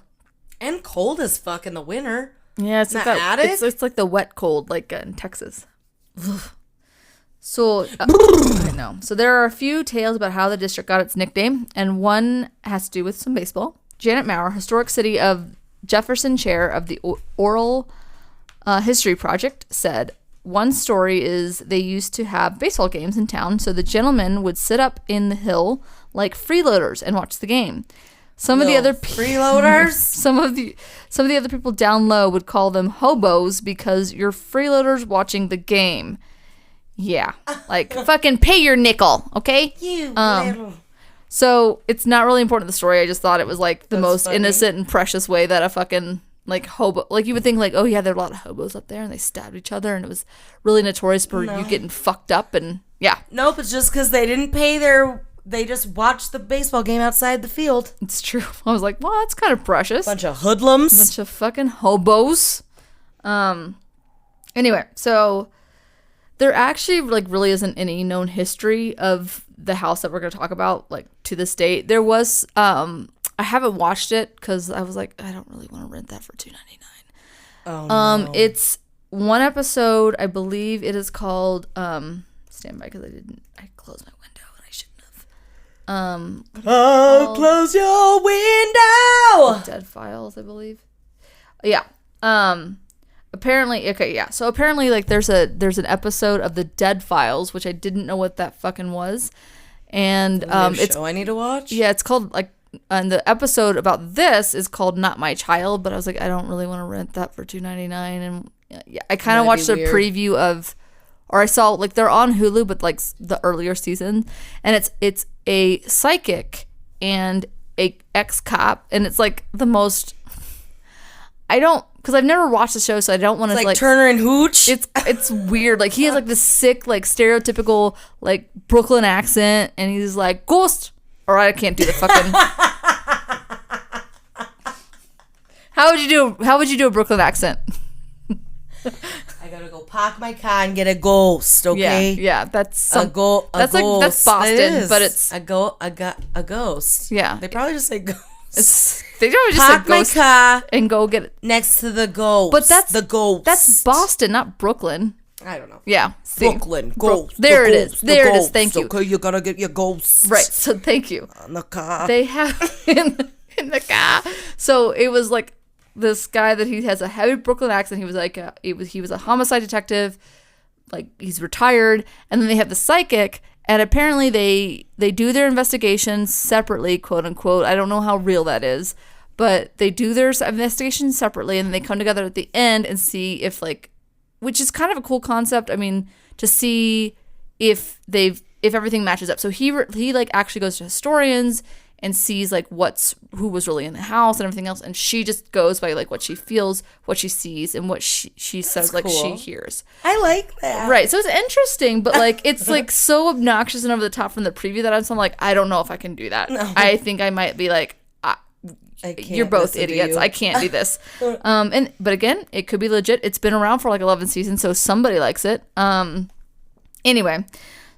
And cold as fuck in the winter. yeah, it's like The that. attic? It's like the wet cold, like in Texas. So I know. So there are a few tales about how the district got its nickname, and one has to do with some baseball. Janet Maurer, Historic City of Jefferson Chair of the Oral History Project, said, one story is they used to have baseball games in town, so the gentlemen would sit up in the hill like freeloaders and watch the game. Some of the other freeloaders, some of the other people down low would call them hobos because you're freeloaders watching the game. Yeah, like fucking pay your nickel, okay? So it's not really important to the story. I just thought it was like the most innocent and precious way that a fucking like hobo, like you would think like, oh yeah, there are a lot of hobos up there and they stabbed each other and it was really notorious for you getting fucked up and yeah. Nope, it's just because they didn't pay they just watched the baseball game outside the field. It's true. I was like, well, that's kind of precious. Bunch of hoodlums. Bunch of fucking hobos. Anyway, so there actually like really isn't any known history of the house that we're going to talk about like to this date. There was I haven't watched it because I was like, I don't really want to rent that for $2.99. Oh, no. It's one episode. I believe it is called stand by because I closed my window. Close your window. Dead Files, I believe. Yeah. Apparently, okay, yeah. So apparently, like, there's an episode of the Dead Files, which I didn't know what that fucking was, and it's show I need to watch. Yeah, it's called like, and the episode about this is called Not My Child, but I was like, I don't really want to rent that for $2.99, and yeah, I kind of watched a preview of, or I saw like they're on Hulu, but like the earlier season, and it's a psychic and a ex-cop, and it's like the most, I don't, because I've never watched the show, so I don't want to like Turner and Hooch. It's weird. Like he has like this sick, like stereotypical like Brooklyn accent, and he's like ghost. Or I can't do the fucking. How would you do a Brooklyn accent? I gotta go park my car and get a ghost, okay? Yeah, that's a ghost. Like that's Boston, but it's a ghost. Yeah, they probably just say ghost. They don't just park say ghost my car and go get it next to the ghost. But that's the ghost. That's Boston, not Brooklyn. I don't know. Yeah, Brooklyn ghost. There it is. There it is. Thank you. Okay, you gotta get your ghosts. Right. So thank you. On the car. They have in the car. So it was like this guy that he has a heavy Brooklyn accent. He was like he was a homicide detective, like he's retired, and then they have the psychic, and apparently they do their investigations separately, quote unquote. I don't know how real that is, but they do their investigations separately, and then they come together at the end and see if like, which is kind of a cool concept. I mean, to see if everything matches up. So he like actually goes to historians and sees like who was really in the house and everything else, and she just goes by like what she feels, what she sees, and what she says like she hears. I like that. Right. So it's interesting, but like it's like so obnoxious and over the top from the preview that I'm like, I don't know if I can do that. No. I think I might be like, you're both idiots. I can't do this. But again, it could be legit. It's been around for like 11 seasons, so somebody likes it. Anyway,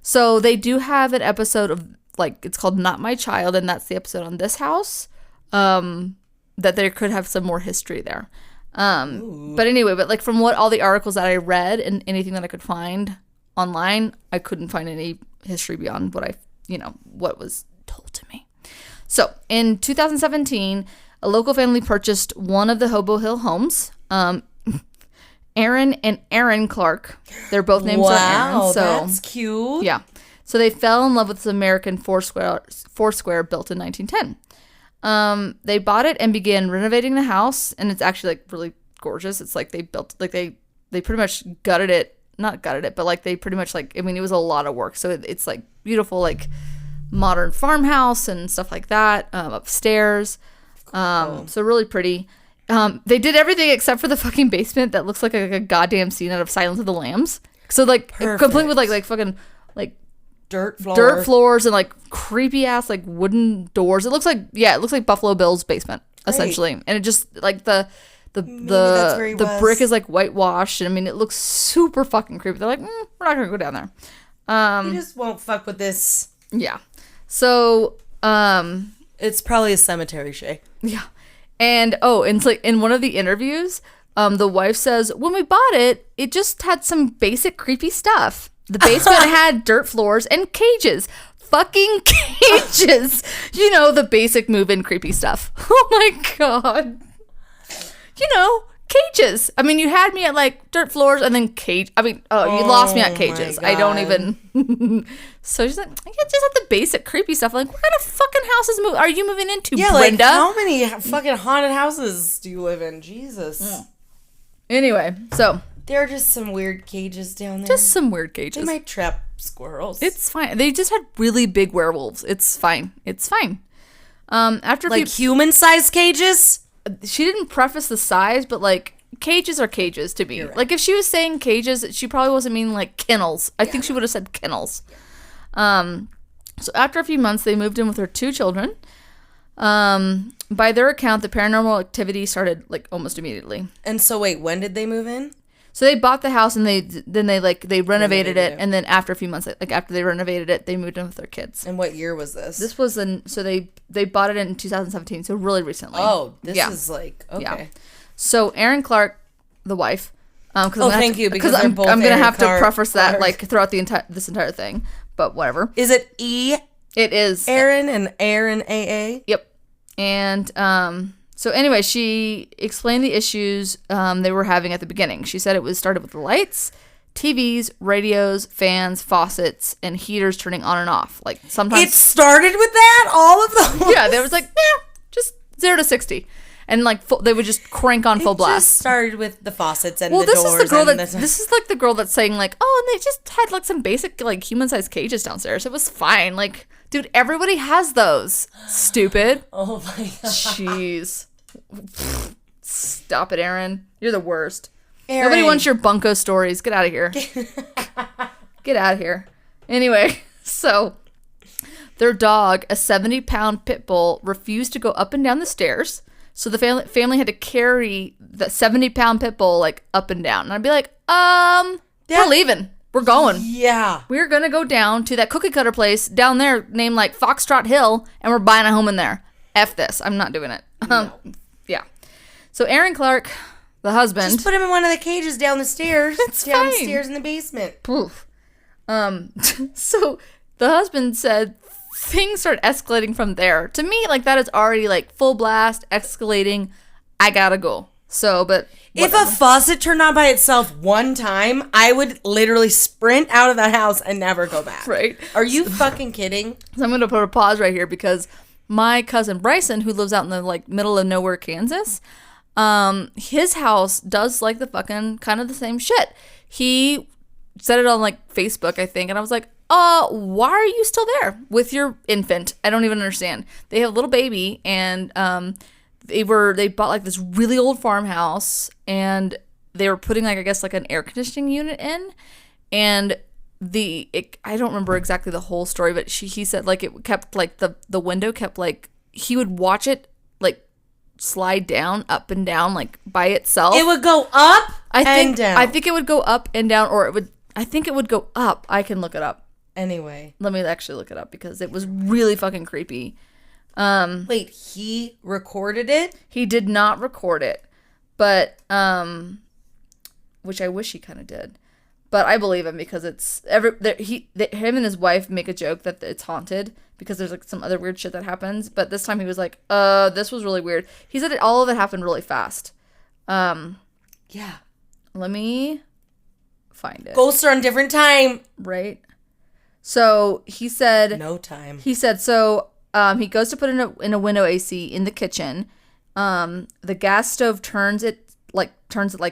so they do have an episode of like, it's called Not My Child, and that's the episode on this house. That there could have some more history there. But anyway, but like from what all the articles that I read and anything that I could find online, I couldn't find any history beyond what was told to me. So in 2017, a local family purchased one of the Hobo Hill homes. Aaron and Aaron Clark. They're both named Aaron. So that's cute. Yeah. So they fell in love with this American Foursquare built in 1910. They bought it and began renovating the house, and it's actually like really gorgeous. It's like they built like they pretty much not gutted it, but like they pretty much like, I mean, it was a lot of work. So it's like beautiful, like modern farmhouse and stuff like that, upstairs. So really pretty. They did everything except for the fucking basement that looks like a goddamn scene out of Silence of the Lambs. So like complete with like fucking like dirt floors and like creepy ass like wooden doors. It looks like Buffalo Bill's basement essentially. And it just like the brick is like whitewashed, and I mean it looks super fucking creepy. They're like, we're not gonna go down there. You just won't fuck with this. Yeah. So it's probably a cemetery, Shay. Yeah. And it's like in one of the interviews, the wife says, when we bought it, it just had some basic creepy stuff. The basement had dirt floors and cages. Fucking cages. The basic move-in creepy stuff. Oh my God. cages. I mean, you had me at like dirt floors and then cage. I mean, you lost me at cages. I don't even. So she's like, I just have the basic creepy stuff. Like, what kind of fucking houses are you moving into, Brenda? Like, how many fucking haunted houses do you live in? Jesus. Yeah. Anyway, so there are just some weird cages down there. Just some weird cages. They might trap squirrels. It's fine. They just had really big werewolves. It's fine. It's fine. After like human-sized cages. She didn't preface the size, but like cages are cages to me. Right. Like if she was saying cages, she probably wasn't meaning like kennels. I think she would have said kennels. So after a few months, they moved in with her 2 children. By their account, the paranormal activity started like almost immediately. And so wait, when did they move in? So they bought the house and they renovated it, and then after a few months, like after they renovated it, they moved in with their kids. And what year was this? This was they bought it in 2017, so really recently. Oh, this is like okay. Yeah. So Erin Clark, the wife. Thank you, because I'm going to have to preface that like throughout this entire thing, but whatever. Is it E? It is Erin and Aaron AA. Yep. And so anyway, she explained the issues they were having at the beginning. She said it started with the lights, TVs, radios, fans, faucets, and heaters turning on and off. Like sometimes it started with that. All of them. Yeah, there was like just 0 to 60, and like they would just crank on full blast. Just started with the faucets and the doors. This is like the girl that's saying like, oh, and they just had like some basic like human-sized cages downstairs. It was fine. Like, dude, everybody has those. Stupid. Oh my god. Jeez. Stop it, Erin. You're the worst. Erin. Nobody wants your bunko stories. Get out of here. Get out of here. Anyway, so their dog, a 70-pound pit bull, refused to go up and down the stairs. So the family had to carry the 70-pound pit bull like up and down. And I'd be like, we're leaving. We're going. Yeah. We're going to go down to that cookie cutter place down there named like Foxtrot Hill, and we're buying a home in there. F this. I'm not doing it. No. Yeah. So Erin Clark, the husband. Just put him in one of the cages down the stairs. It's downstairs in the basement. Poof. So the husband said things started escalating from there. To me, like that is already like full blast, escalating. I gotta go. So, but whatever. If a faucet turned on by itself one time, I would literally sprint out of that house and never go back. Right. Are you fucking kidding? So I'm gonna put a pause right here because my cousin Bryson, who lives out in the like middle of nowhere, Kansas, his house does like the fucking kind of the same shit. He said it on like Facebook, I think, and I was like, why are you still there with your infant? I don't even understand. They have a little baby, and they bought like this really old farmhouse, and they were putting like I guess like an air conditioning unit in, and I don't remember exactly the whole story, but he said like it kept like the window kept like he would watch it like slide down up and down like by itself. It would go up and down. I think it would go up and down, or I think it would go up. I can look it up. Anyway, let me actually look it up because it was really fucking creepy. Wait, he recorded it? He did not record it, but which I wish he kind of did. But I believe him because it's him and his wife make a joke that it's haunted because there's like some other weird shit that happens. But this time he was like, this was really weird. He said all of it happened really fast. Yeah. Let me find it. Ghosts are on different time. Right. So he said. No time. He said, so he goes to put in a window AC in the kitchen. The gas stove turns it like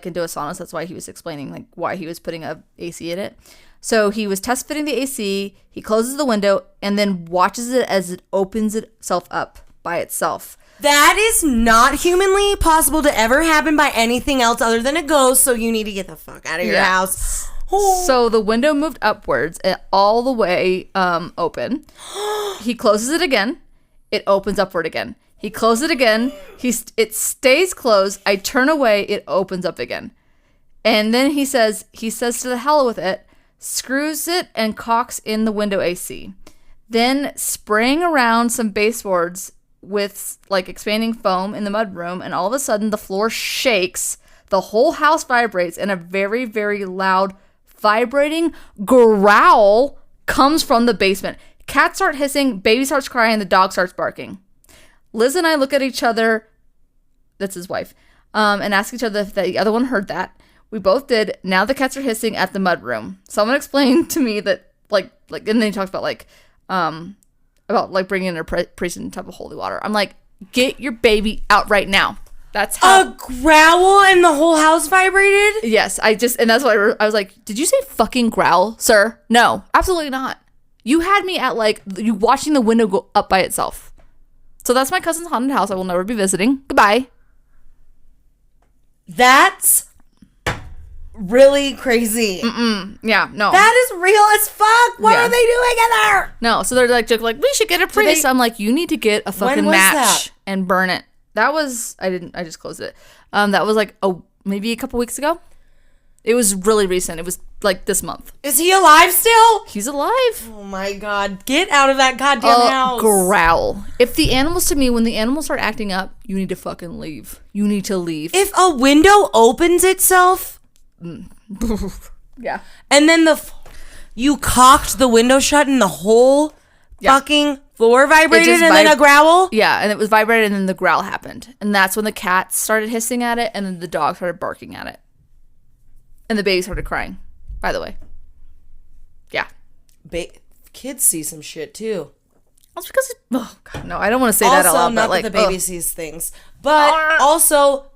into a sauna. So that's why he was explaining like why he was putting a AC in it. So he was test fitting the AC. He closes the window and then watches it as it opens itself up by itself. That is not humanly possible to ever happen by anything else other than a ghost. So you need to get the fuck out of your house. Oh. So the window moved upwards all the way open. He closes it again. It opens upward again. He closes it again. It stays closed. I turn away. It opens up again. And then he says to the hell with it, screws it and caulks in the window AC. Then spraying around some baseboards with like expanding foam in the mudroom, and all of a sudden the floor shakes. The whole house vibrates, and a very, very loud vibrating growl comes from the basement. Cats start hissing, baby starts crying, the dog starts barking. Liz and I look at each other. That's his wife. and asked each other if the other one heard that. We both did. Now the cats are hissing at the mudroom. Someone explained to me that, like, and then he talks about, like, bringing in a priest in a tub of holy water. I'm like, get your baby out right now. That's how. A growl and the whole house vibrated? Yes, and that's why I was like, did you say fucking growl, sir? No, absolutely not. You had me at, like, you watching the window go up by itself. So that's my cousin's haunted house. I will never be visiting. Goodbye. That's really crazy. Yeah, no. That is real as fuck. What are they doing in there? No, so they're like, we should get a priest. I'm like, you need to get a fucking match and burn it. That was, I just closed it. That was like, maybe a couple weeks ago. It was really recent. It was like this month. Is he alive still? He's alive. Oh my God. Get out of that goddamn house. Growl. If the animals, to me, when the animals start acting up, you need to fucking leave. You need to leave. If a window opens itself. Yeah. And then you cocked the window shut and the whole fucking floor vibrated and then a growl? Yeah, and it was vibrated and then the growl happened. And that's when the cats started hissing at it and then the dog started barking at it. And the baby started crying, by the way. Yeah. Kids see some shit too. That's because oh God, no, I don't want to say that out loud. Also, not like, that the baby sees things. But also,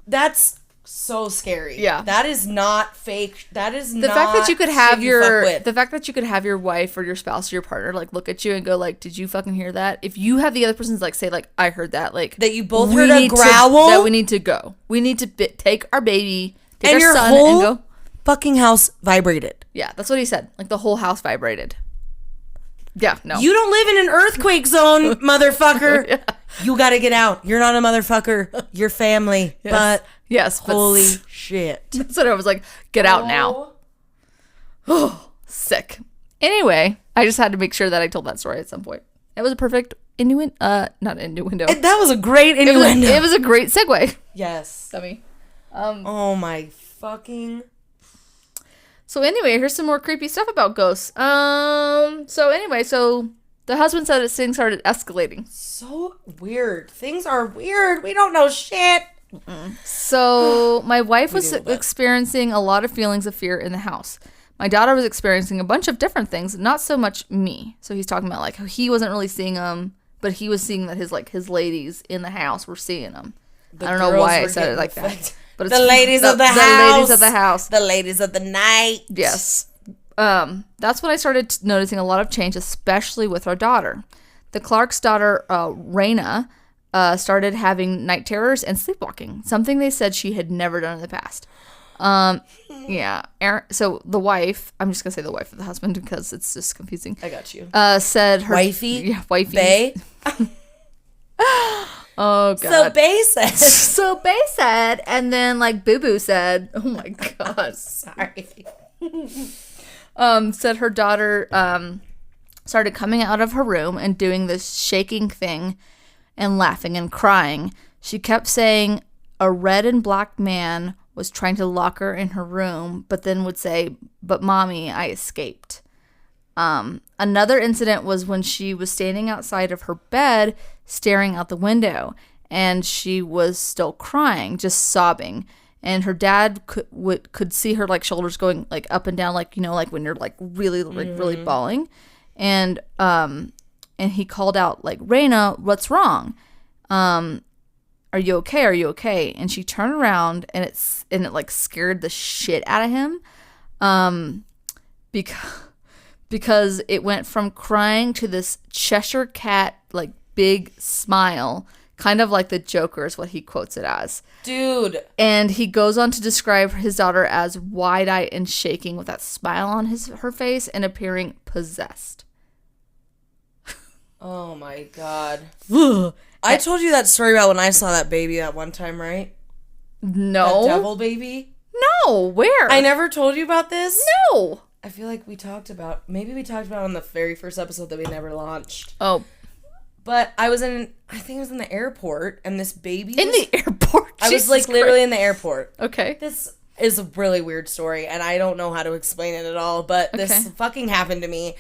that's so scary. Yeah. That is not fake. That is the not fact that you could have the fact that you could have your wife or your spouse or your partner like look at you and go like, did you fucking hear that? If you have the other person's like say like, I heard that, like that you both heard a growl, that we need to go. We need to take our baby, take and our your son, whole and go. Fucking house vibrated. Yeah, that's what he said. Like the whole house vibrated. Yeah, no. You don't live in an earthquake zone, motherfucker. Yeah. You gotta get out. You're not a motherfucker. You're family. Yes. But yes, holy shit. That's what I was like. Get out now. Oh, sick. Anyway, I just had to make sure that I told that story at some point. It was a perfect innuendo. Not innuendo. That was a great innuendo. It was a great segue. Yes. Dummy. Oh my fucking. So anyway, here's some more creepy stuff about ghosts. So the husband said that things started escalating. So weird. Things are weird. We don't know shit. So my wife was experiencing a lot of feelings of fear in the house. My daughter was experiencing a bunch of different things, not so much me. So he's talking about like how he wasn't really seeing them, but he was seeing that his ladies in the house were seeing them. I don't know why I said it like that. But it's the ladies of the house. The ladies of the house. The ladies of the night. Yes. That's when I started noticing a lot of change, especially with our daughter. The Clark's daughter, Raina, started having night terrors and sleepwalking, something they said she had never done in the past. Yeah. So the wife, I'm just going to say the wife of the husband because it's just confusing. I got you. Said her... Wifey? Yeah, wifey. Bae? Oh, God. So Bae said. So Bae said, and then, like, Boo Boo said, oh, my God. Sorry. Said her daughter started coming out of her room and doing this shaking thing and laughing and crying. She kept saying a red and black man was trying to lock her in her room, but then would say, but mommy, I escaped. Another incident was when she was standing outside of her bed staring out the window, and she was still crying, just sobbing. And her dad could see her like shoulders going like up and down, like, you know, like when you're like really really bawling. And he called out like, Raina, what's wrong? Are you okay? Are you okay? And she turned around and it like scared the shit out of him. Because it went from crying to this Cheshire cat like big smile, kind of like the Joker is what he quotes it as. Dude. And he goes on to describe his daughter as wide-eyed and shaking with that smile on her face and appearing possessed. Oh my God. I told you that story about when I saw that baby that one time, right? No. That devil baby? No, where? I never told you about this? No. I feel like we talked about it on the very first episode that we never launched. Oh. But I think it was in the airport, and this baby in the airport? I was like literally in the airport. Okay. This is a really weird story, and I don't know how to explain it at all, but this fucking happened to me.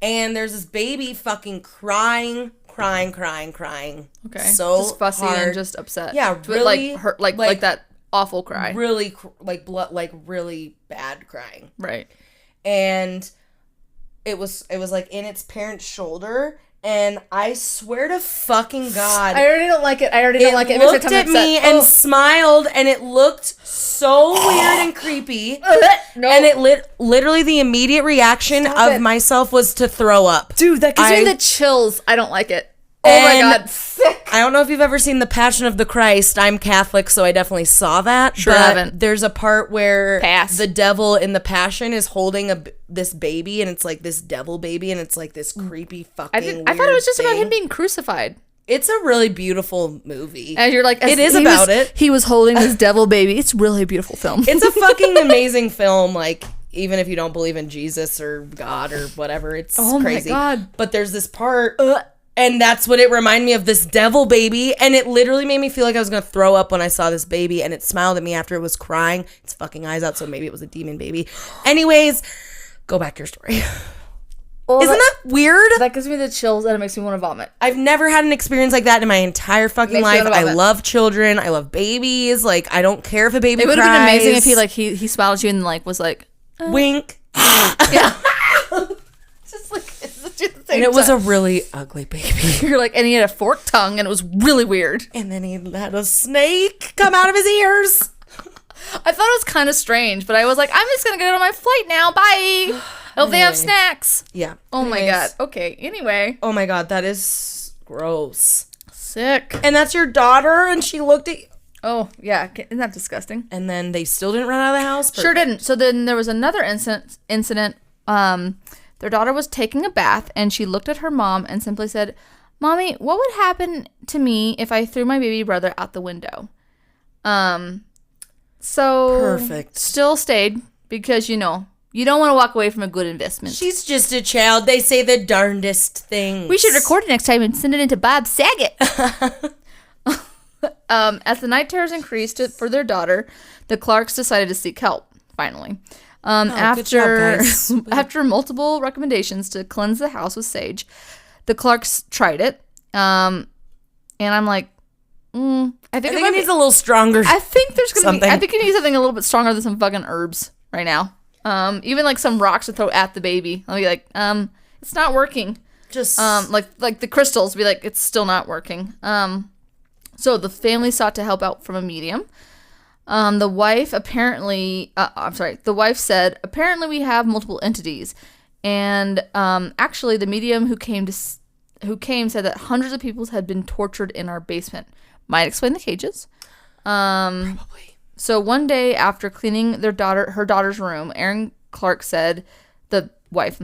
And there's this baby fucking crying crying. Okay. So just fussy hard. and just upset. Yeah, But, really like hurt, like that awful cry. Really, like blood, like really bad crying. Right. And it was like in its parent's shoulder. And I swear to fucking God, I already don't like it. it looked at me and smiled, and it looked so weird and creepy. No. And it literally the immediate reaction of myself was to throw up. Dude, that gives me the chills. I don't like it. Oh my And God, sick. I don't know if you've ever seen The Passion of the Christ. I'm Catholic, so I definitely saw that. Sure but haven't. There's a part where Pass. the devil in The Passion is holding this baby, and it's like this devil baby, and it's like this creepy fucking I thought it was just about thing. him being crucified. It's a really beautiful movie. And you're like, It is about it. He was holding this devil baby. It's really a beautiful film. It's a fucking amazing film. Like, even if you don't believe in Jesus or God or whatever, it's crazy. Oh my God. But there's this part, and that's what it reminded me of, this devil baby. And it literally made me feel like I was going to throw up when I saw this baby. And it smiled at me after it was crying its fucking eyes out. So maybe it was a demon baby. Anyways, go back to your story. Isn't that weird? That gives me the chills and it makes me want to vomit. I've never had an experience like that in my entire fucking Makes me life. wanna I vomit. love children. I love babies. Like, I don't care if a baby It would cries. have been amazing if he smiled at you and like was like, Wink. yeah. Just like it's the same And it was time. a really ugly baby. You're like, and he had a forked tongue and it was really weird. And then he had a snake come out of his ears. I thought it was kind of strange, but I was like, I'm just gonna get on my flight now. Bye. I hope they have snacks. Yeah. Oh my Anyways. God. Okay. Anyway. Oh my God, that is gross. Sick. And that's your daughter, and she looked at you. Oh yeah. Isn't that disgusting? And then they still didn't run out of the house? Sure didn't. So then there was another incident. Their daughter was taking a bath and she looked at her mom and simply said, "Mommy, what would happen to me if I threw my baby brother out the window?" So Perfect. Still stayed because you don't want to walk away from a good investment. She's just a child. They say the darndest things. We should record it next time and send it into Bob Saget. As the night terrors increased for their daughter, the Clarks decided to seek help, finally. good job, guys. After multiple recommendations to cleanse the house with sage, the Clarks tried it. And I'm like, I think it needs a little stronger. I think there's going to be, something. I think you need something a little bit stronger than some fucking herbs right now. Even like some rocks to throw at the baby. I'll be like, it's not working. Just Like the crystals, be like, it's still not working. So the family sought to help out from a medium. The wife said, apparently we have multiple entities. And actually the medium who came said that hundreds of people had been tortured in our basement. Might explain the cages. probably. So one day after cleaning her daughter's room, Erin Clark said, the wife,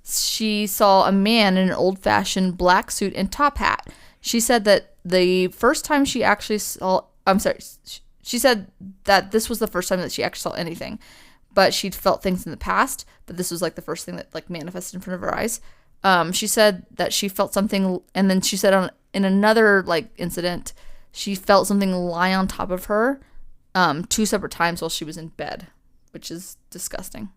she saw a man in an old-fashioned black suit and top hat. She said that the first time she actually saw, she said that this was the first time that she actually saw anything, but she'd felt things in the past, but this was like the first thing that like manifested in front of her eyes. She said that she felt something, and then she said in another like incident, she felt something lie on top of her 2 separate times while she was in bed, which is disgusting.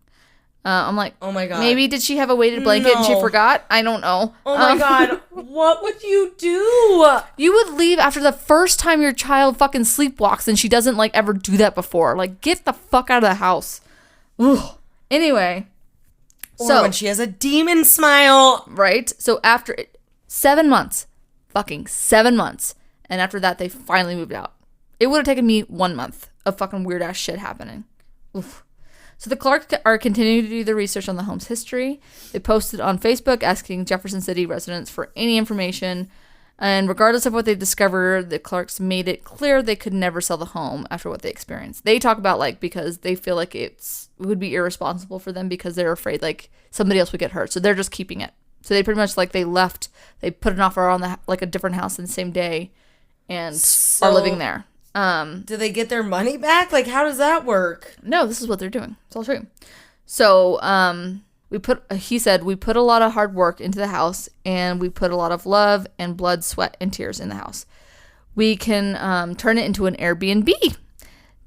I'm like, Oh my God. maybe did she have a weighted blanket and she No. forgot? I don't know. Oh my God. What would you do? You would leave after the first time your child fucking sleepwalks and she doesn't like ever do that before. Like, get the fuck out of the house. Ugh. Anyway. Or when she has a demon smile. Right? So after 7 months, fucking 7 months, and after that they finally moved out. It would have taken me 1 month of fucking weird ass shit happening. Oof. So the Clarks are continuing to do the research on the home's history. They posted on Facebook asking Jefferson City residents for any information. And regardless of what they discovered, the Clarks made it clear they could never sell the home after what they experienced. They talk about like because they feel like it would be irresponsible for them because they're afraid like somebody else would get hurt. So they're just keeping it. So they pretty much like they left. They put an offer on like a different house in the same day and are living there. Do they get their money back? Like, how does that work? No, this is what they're doing. It's all true. So, he said, we put a lot of hard work into the house and we put a lot of love and blood, sweat, and tears in the house. We can turn it into an Airbnb,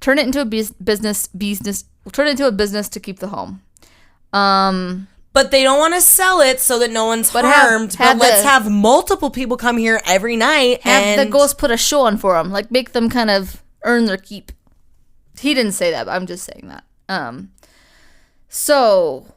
turn it into a business, turn it into a business to keep the home. But they don't want to sell it so that no one's harmed. But let's have multiple people come here every night. Have the ghost put a show on for them. Like, make them kind of earn their keep. He didn't say that, but I'm just saying that. So,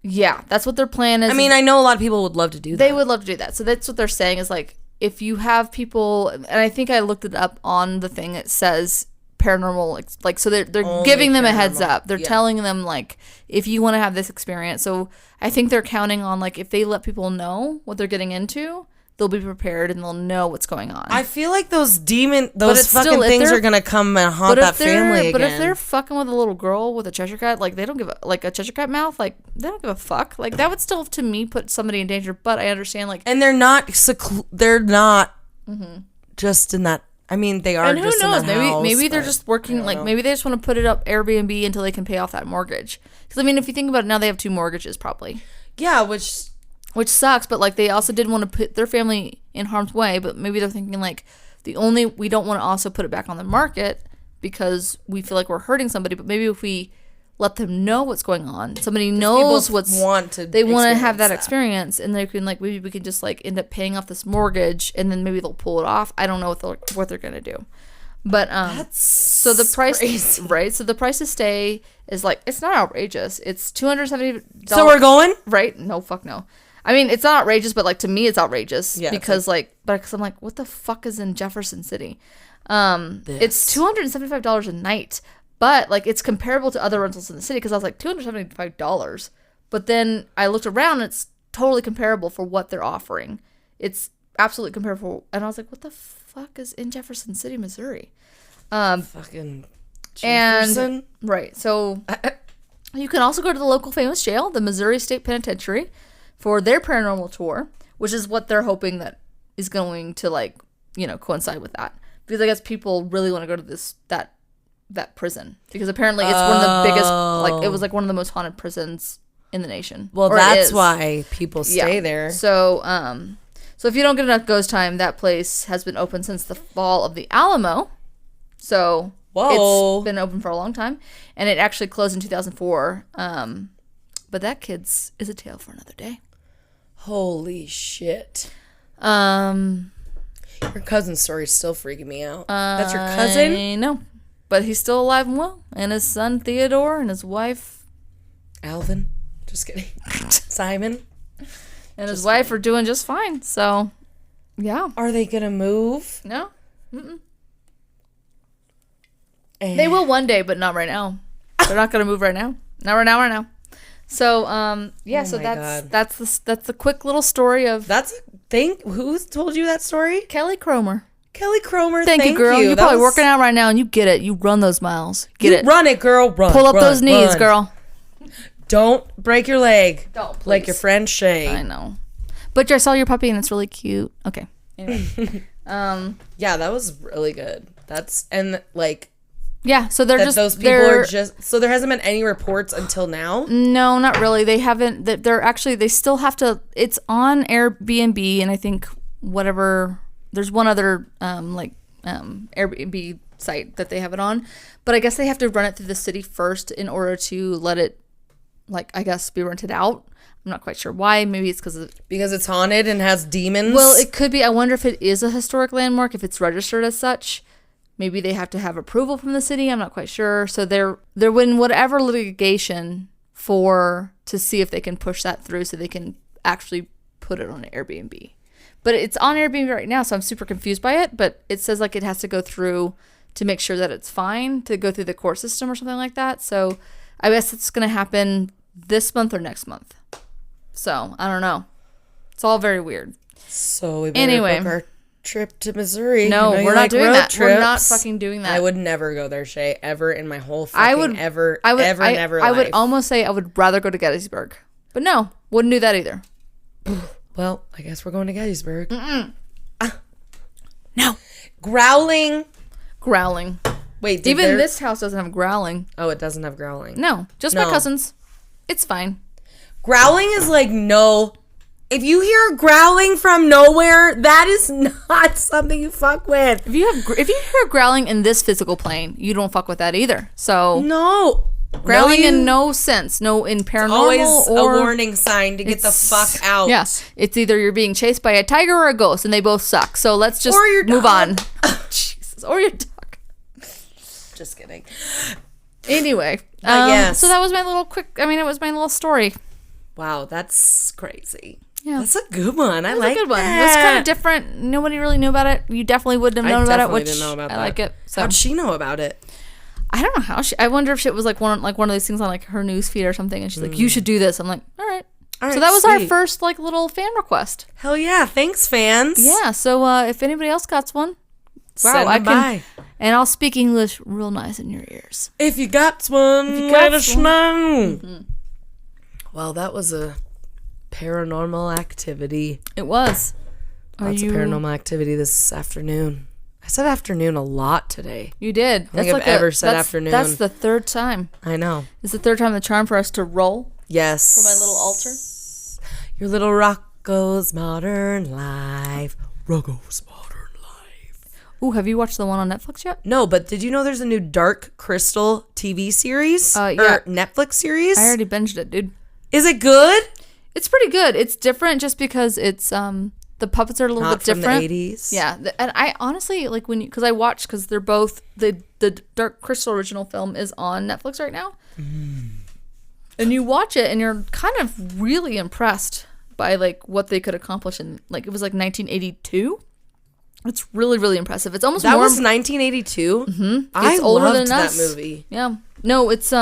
yeah, that's what their plan is. I mean, I know a lot of people would love to do that. They would love to do that. So that's what they're saying is, like, if you have people, and I think I looked it up on the thing, it says paranormal, like, so they're giving them a heads up. They're telling them, like, if you want to have this experience. So I think they're counting on, like, if they let people know what they're getting into, they'll be prepared and they'll know what's going on. I feel like those fucking things are gonna come and haunt that family again. But if they're fucking with a little girl with a Cheshire Cat, like, they don't give a Cheshire Cat mouth, like, they don't give a fuck. Like, that would still, to me, put somebody in danger. But I understand, like, and they're not just in that. I mean, they are. And who knows? Maybe they're just working. Like, maybe they just want to put it up Airbnb until they can pay off that mortgage. Because I mean, if you think about it, now they have 2 mortgages probably. Yeah, which sucks. But like, they also didn't want to put their family in harm's way. But maybe they're thinking like, we don't want to also put it back on the market because we feel like we're hurting somebody. But maybe if we let them know what's going on, somebody knows they want to have that experience, and they can, like, maybe we can just, like, end up paying off this mortgage, and then maybe they'll pull it off. I don't know what they're gonna do, but that's so the price crazy. Right, so the price to stay is, like, it's not outrageous. It's $270. So we're going, right? No, fuck no. I mean, it's not outrageous, but, like, to me it's outrageous because because I'm like, what the fuck is in Jefferson City? It's $275 a night. But, like, it's comparable to other rentals in the city because I was like, $275. But then I looked around and it's totally comparable for what they're offering. It's absolutely comparable. And I was like, what the fuck is in Jefferson City, Missouri? Fucking Jefferson? Right. So you can also go to the local famous jail, the Missouri State Penitentiary, for their paranormal tour, which is what they're hoping that is going to, like, you know, coincide with that. Because I guess people really want to go to that prison because apparently it's one of the biggest, like, it was like one of the most haunted prisons in the nation. Well, that's why people stay there. So if you don't get enough ghost time, that place has been open since the fall of the Alamo. So it's been open for a long time, and it actually closed in 2004. But that, kids, is a tale for another day. Holy shit. Your cousin's story is still freaking me out. That's your cousin? I know. But he's still alive and well. And his son, Theodore, and his wife... Alvin. Just kidding. Simon. And his wife are doing just fine. So, yeah. Are they going to move? No. Mm-mm. They will one day, but not right now. They're not going to move right now. Not right now. So, that's the quick little story of... Who told you that story? Kelly Cromer. Kelly Cromer, thank you, girl. You're probably working out right now, and you get it. You run those miles. Run it, girl. Pull up those knees, girl. Don't break your leg. Don't, please. Like your friend Shay. I know. But I saw your puppy, and it's really cute. Okay. Anyway. Yeah, that was really good. Yeah, so they're just... Those people are just... So there hasn't been any reports until now? No, not really. They haven't... They're actually... They still have to... It's on Airbnb, and I think whatever... There's one other, Airbnb site that they have it on. But I guess they have to run it through the city first in order to let it, like, I guess, be rented out. I'm not quite sure why. Maybe it's because it's haunted and has demons? Well, it could be. I wonder if it is a historic landmark, if it's registered as such. Maybe they have to have approval from the city. I'm not quite sure. So they're in whatever litigation to see if they can push that through so they can actually put it on Airbnb. But it's on Airbnb right now, so I'm super confused by it. But it says, like, it has to go through to make sure that it's fine, to go through the court system or something like that. So I guess it's going to happen this month or next month. So I don't know. It's all very weird. So we better book our trip to Missouri. No, we're not doing that. We're not fucking doing that. I would never go there, Shay, ever in my whole fucking never I life. would almost say I would rather go to Gettysburg. But no, wouldn't do that either. Well, I guess we're going to Gettysburg. No. Growling. Wait, even this house doesn't have growling. Oh, it doesn't have growling. No, just my cousins. It's fine. Growling is like no. If you hear growling from nowhere, that is not something you fuck with. If you hear growling in this physical plane, you don't fuck with that either. So no. Growling in no sense. No, in paranormal Always or a warning sign to get the fuck out. Yeah. It's either you're being chased by a tiger or a ghost, and they both suck. So let's just Or your move dog. on. Oh, Jesus. Or your dog. Just kidding. Anyway. Yes. So that was my little it was my little story. Wow, that's crazy. Yeah. That's a good one. I It was like a good one. that. It was kind of different. Nobody really knew about it. You definitely wouldn't have known about it, which didn't know about I that. like it. So How'd she know about it? I don't know how I wonder if it was like one of these things on like her news feed or something, and she's like, "You should do this." I'm like, "All right." So that was our sweet. first like little fan request. Hell yeah. Thanks, fans. Yeah. So if anybody else got one, Send them by. and I'll speak English real nice in your ears. If you got one, you let got us one. know. Mm-hmm. Well, that was a paranormal activity. It was. Lots of paranormal activity this afternoon. I said afternoon a lot today. You did. I don't think I've ever said afternoon. That's the third time. I know. It's the third time the charm for us to roll Yes. for my little altar. Your little Rocco's Modern Life. Rocco's Modern Life. Ooh, have you watched the one on Netflix yet? No, but did you know there's a new Dark Crystal TV series? Yeah. Or Netflix series? I already binged it, dude. Is it good? It's pretty good. It's different just because it's the puppets are a little Not bit different. from the 80s. Yeah, and I honestly like because they're both the Dark Crystal original film is on Netflix right now, and you watch it and you're kind of really impressed by like what they could accomplish in like it was like 1982. It's really really impressive. It's almost That more. was 1982? Mm-hmm. I It's older loved than that us. movie. Yeah, no, it's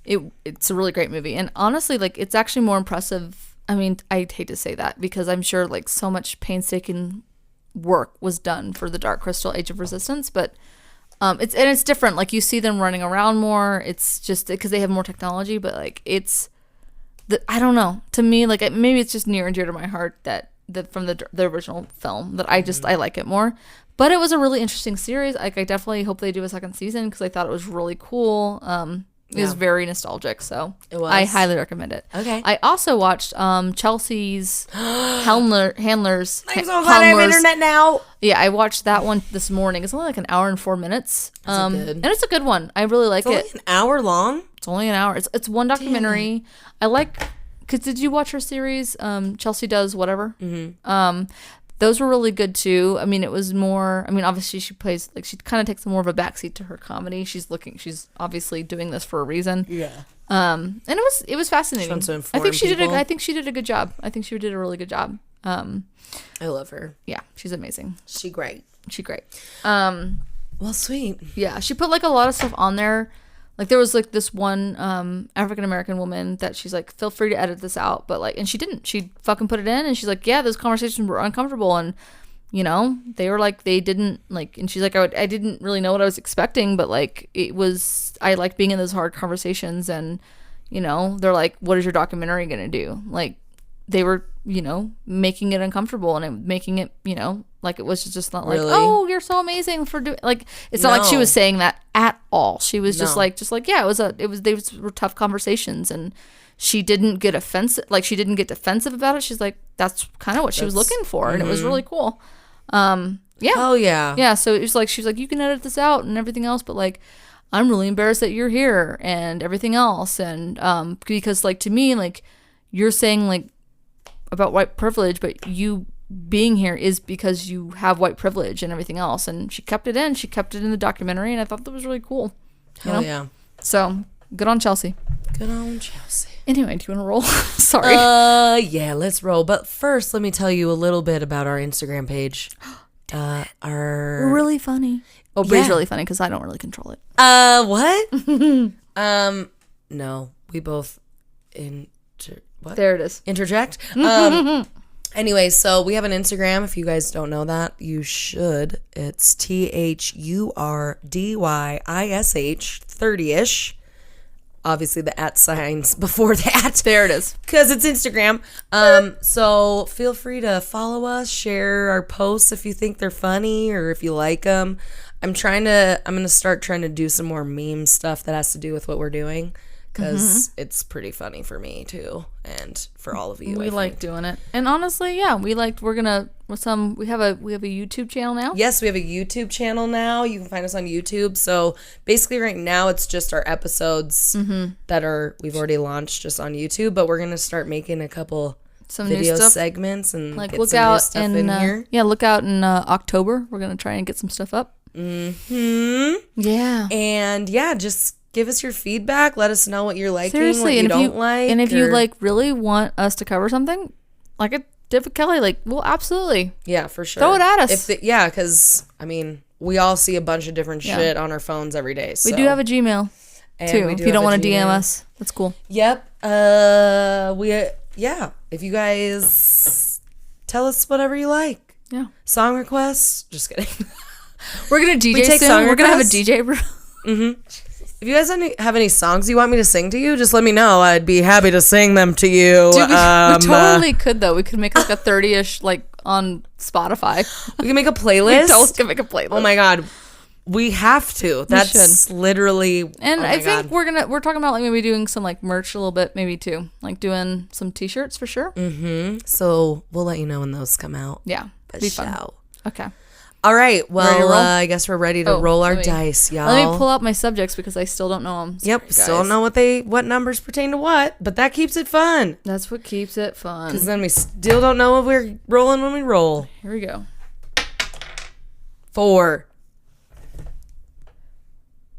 it's a really great movie, and honestly, like it's actually more impressive. I mean, I hate to say that because I'm sure like so much painstaking work was done for the Dark Crystal Age of Resistance, but it's different. Like you see them running around more. It's just because they have more technology, but like I don't know. To me, like maybe it's just near and dear to my heart that from the original film that I like it more. But it was a really interesting series. Like I definitely hope they do a second season because I thought it was really cool. It was very nostalgic, so I highly recommend it. Okay. I also watched Chelsea's Handlers. I'm so glad I have internet now. Yeah, I watched that one this morning. It's only like an hour and 4 minutes. And it's a good one. I really like It's it. only an hour long? It's only an hour. It's one documentary. I like because did you watch her series? Chelsea Does Whatever. Mm-hmm. Those were really good too. I mean, it was more. I mean, obviously she plays like she kind of takes more of a backseat to her comedy. She's obviously doing this for a reason. Yeah. And it was fascinating. She wants to I think inform I think she did a good job. I think she did a really good job. I love her. Yeah, she's amazing. She great. She's great. Well, sweet. Yeah, she put like a lot of stuff on there. Like there was like this one African American woman that she's like, feel free to edit this out, but like, and she didn't. She fucking put it in, and she's like, yeah, those conversations were uncomfortable, and you know, they were like, they didn't like, and she's like, I didn't really know what I was expecting, but like, it was, I like being in those hard conversations, and you know, they're like, what is your documentary gonna do? Like, they were, you know, making it uncomfortable and making it, you know, like it was just not like, Really? oh, you're so amazing for doing, like, it's not like she was saying that at all. She was just like, yeah, they were tough conversations, and she didn't get offensive, like she didn't get defensive about it. She's like, that's kind of what she was looking for, and it was really cool. Yeah. Oh yeah. Yeah. So it was like, she's like, you can edit this out and everything else, but like, I'm really embarrassed that you're here and everything else. And, because like, to me, like you're saying like about white privilege, but you being here is because you have white privilege and everything else. And she kept it in the documentary. And I thought that was really cool. Hell yeah. So good on Chelsea. Good on Chelsea. Anyway, do you want to roll? Sorry. Yeah, let's roll. But first, let me tell you a little bit about our Instagram page. We're really funny. Oh, Yeah. Bree's really funny because I don't really control it. What? No, we both what? There it is. Interject. Anyway, so we have an Instagram. If you guys don't know that, you should. It's THURDYISH 30ish. Obviously, the @ signs before that. There it is. Because it's Instagram. So feel free to follow us, share our posts if you think they're funny or if you like them. I'm going to start trying to do some more meme stuff that has to do with what we're doing. because it's pretty funny for me too, and for all of you. We I like think. doing it, and honestly, yeah, we have a YouTube channel now. Yes, we have a YouTube channel now. You can find us on YouTube. So basically, right now it's just our episodes that we've already launched just on YouTube, but we're gonna start making a couple Some video new stuff. segments and Like get look some new out stuff in here. look out in October. We're gonna try and get some stuff up. Yeah. And yeah, just give us your feedback. Let us know what you're liking, Seriously, what you and don't like. And if you or- like really want us to cover something, like I did with Kelly, like we'll absolutely yeah, for sure. throw it at us. Yeah, because I mean, we all see a bunch of different Yeah. shit on our phones every day. So. we do have a Gmail And too. we If do you don't have a want to DM Gmail. us, that's cool. Yep. If you guys tell us whatever you like. Yeah. Song requests. Just kidding. We're gonna DJ take soon. song We're gonna have a requests? DJ. If you guys have any songs you want me to sing to you, just let me know. I'd be happy to sing them to you. Dude, we totally could though. We could make like a 30-ish like on Spotify. We can make a We playlist. totally could make a playlist. Oh my god. We have to. That's literally And oh my I think God. we're talking about like maybe doing some like merch a little bit, maybe too. Like doing some t-shirts for sure. So we'll let you know when those come out. Yeah. Be fun. Shout. Okay. All right. Ready to Well, roll? I guess we're ready to Oh, roll our let me- dice, y'all. Let me pull out my subjects because I still don't know them. Yep. Still don't know what numbers pertain to what, but that keeps it fun. That's what keeps it fun. Because then we still don't know if we're rolling when we roll. Here we go. 4.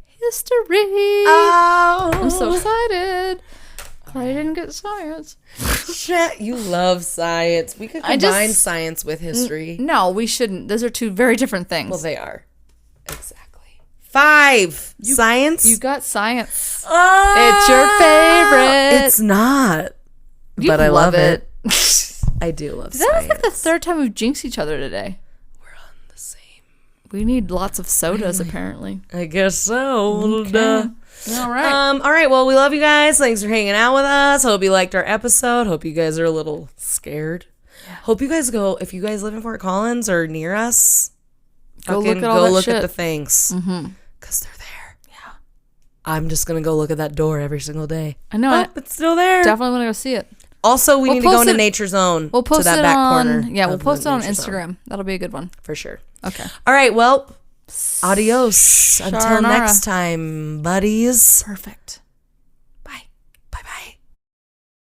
History. Oh, I'm so excited. I didn't get science. shit. You love science. We could I combine just- science with history. No, we shouldn't. Those are two very different things. Well, they are. Exactly. 5. Science. You got science. Oh, It's your favorite. It's not. You but I love it. that I do love was science. like the third time we've jinxed each other today. We're on the same. We need lots of sodas, apparently. I guess so. Okay. All right. All right. Well, we love you guys. Thanks for hanging out with us. Hope you liked our episode. Hope you guys are a little scared. Hope you guys go, if you guys live in Fort Collins or near us, Go fucking look at all that look shit. at the things. Because they're there. Yeah. I'm just going to go look at that door every single day. I know. Oh, it's still there. Definitely want to go see it. Also, we We'll need to go post into it- Nature Zone. We'll post to that it back on. corner. Yeah, we'll of post it the on Nature Zone. Instagram. That'll be a good one. For sure. Okay. All right. Well, adios. Until Sayonara. next time, buddies. Perfect.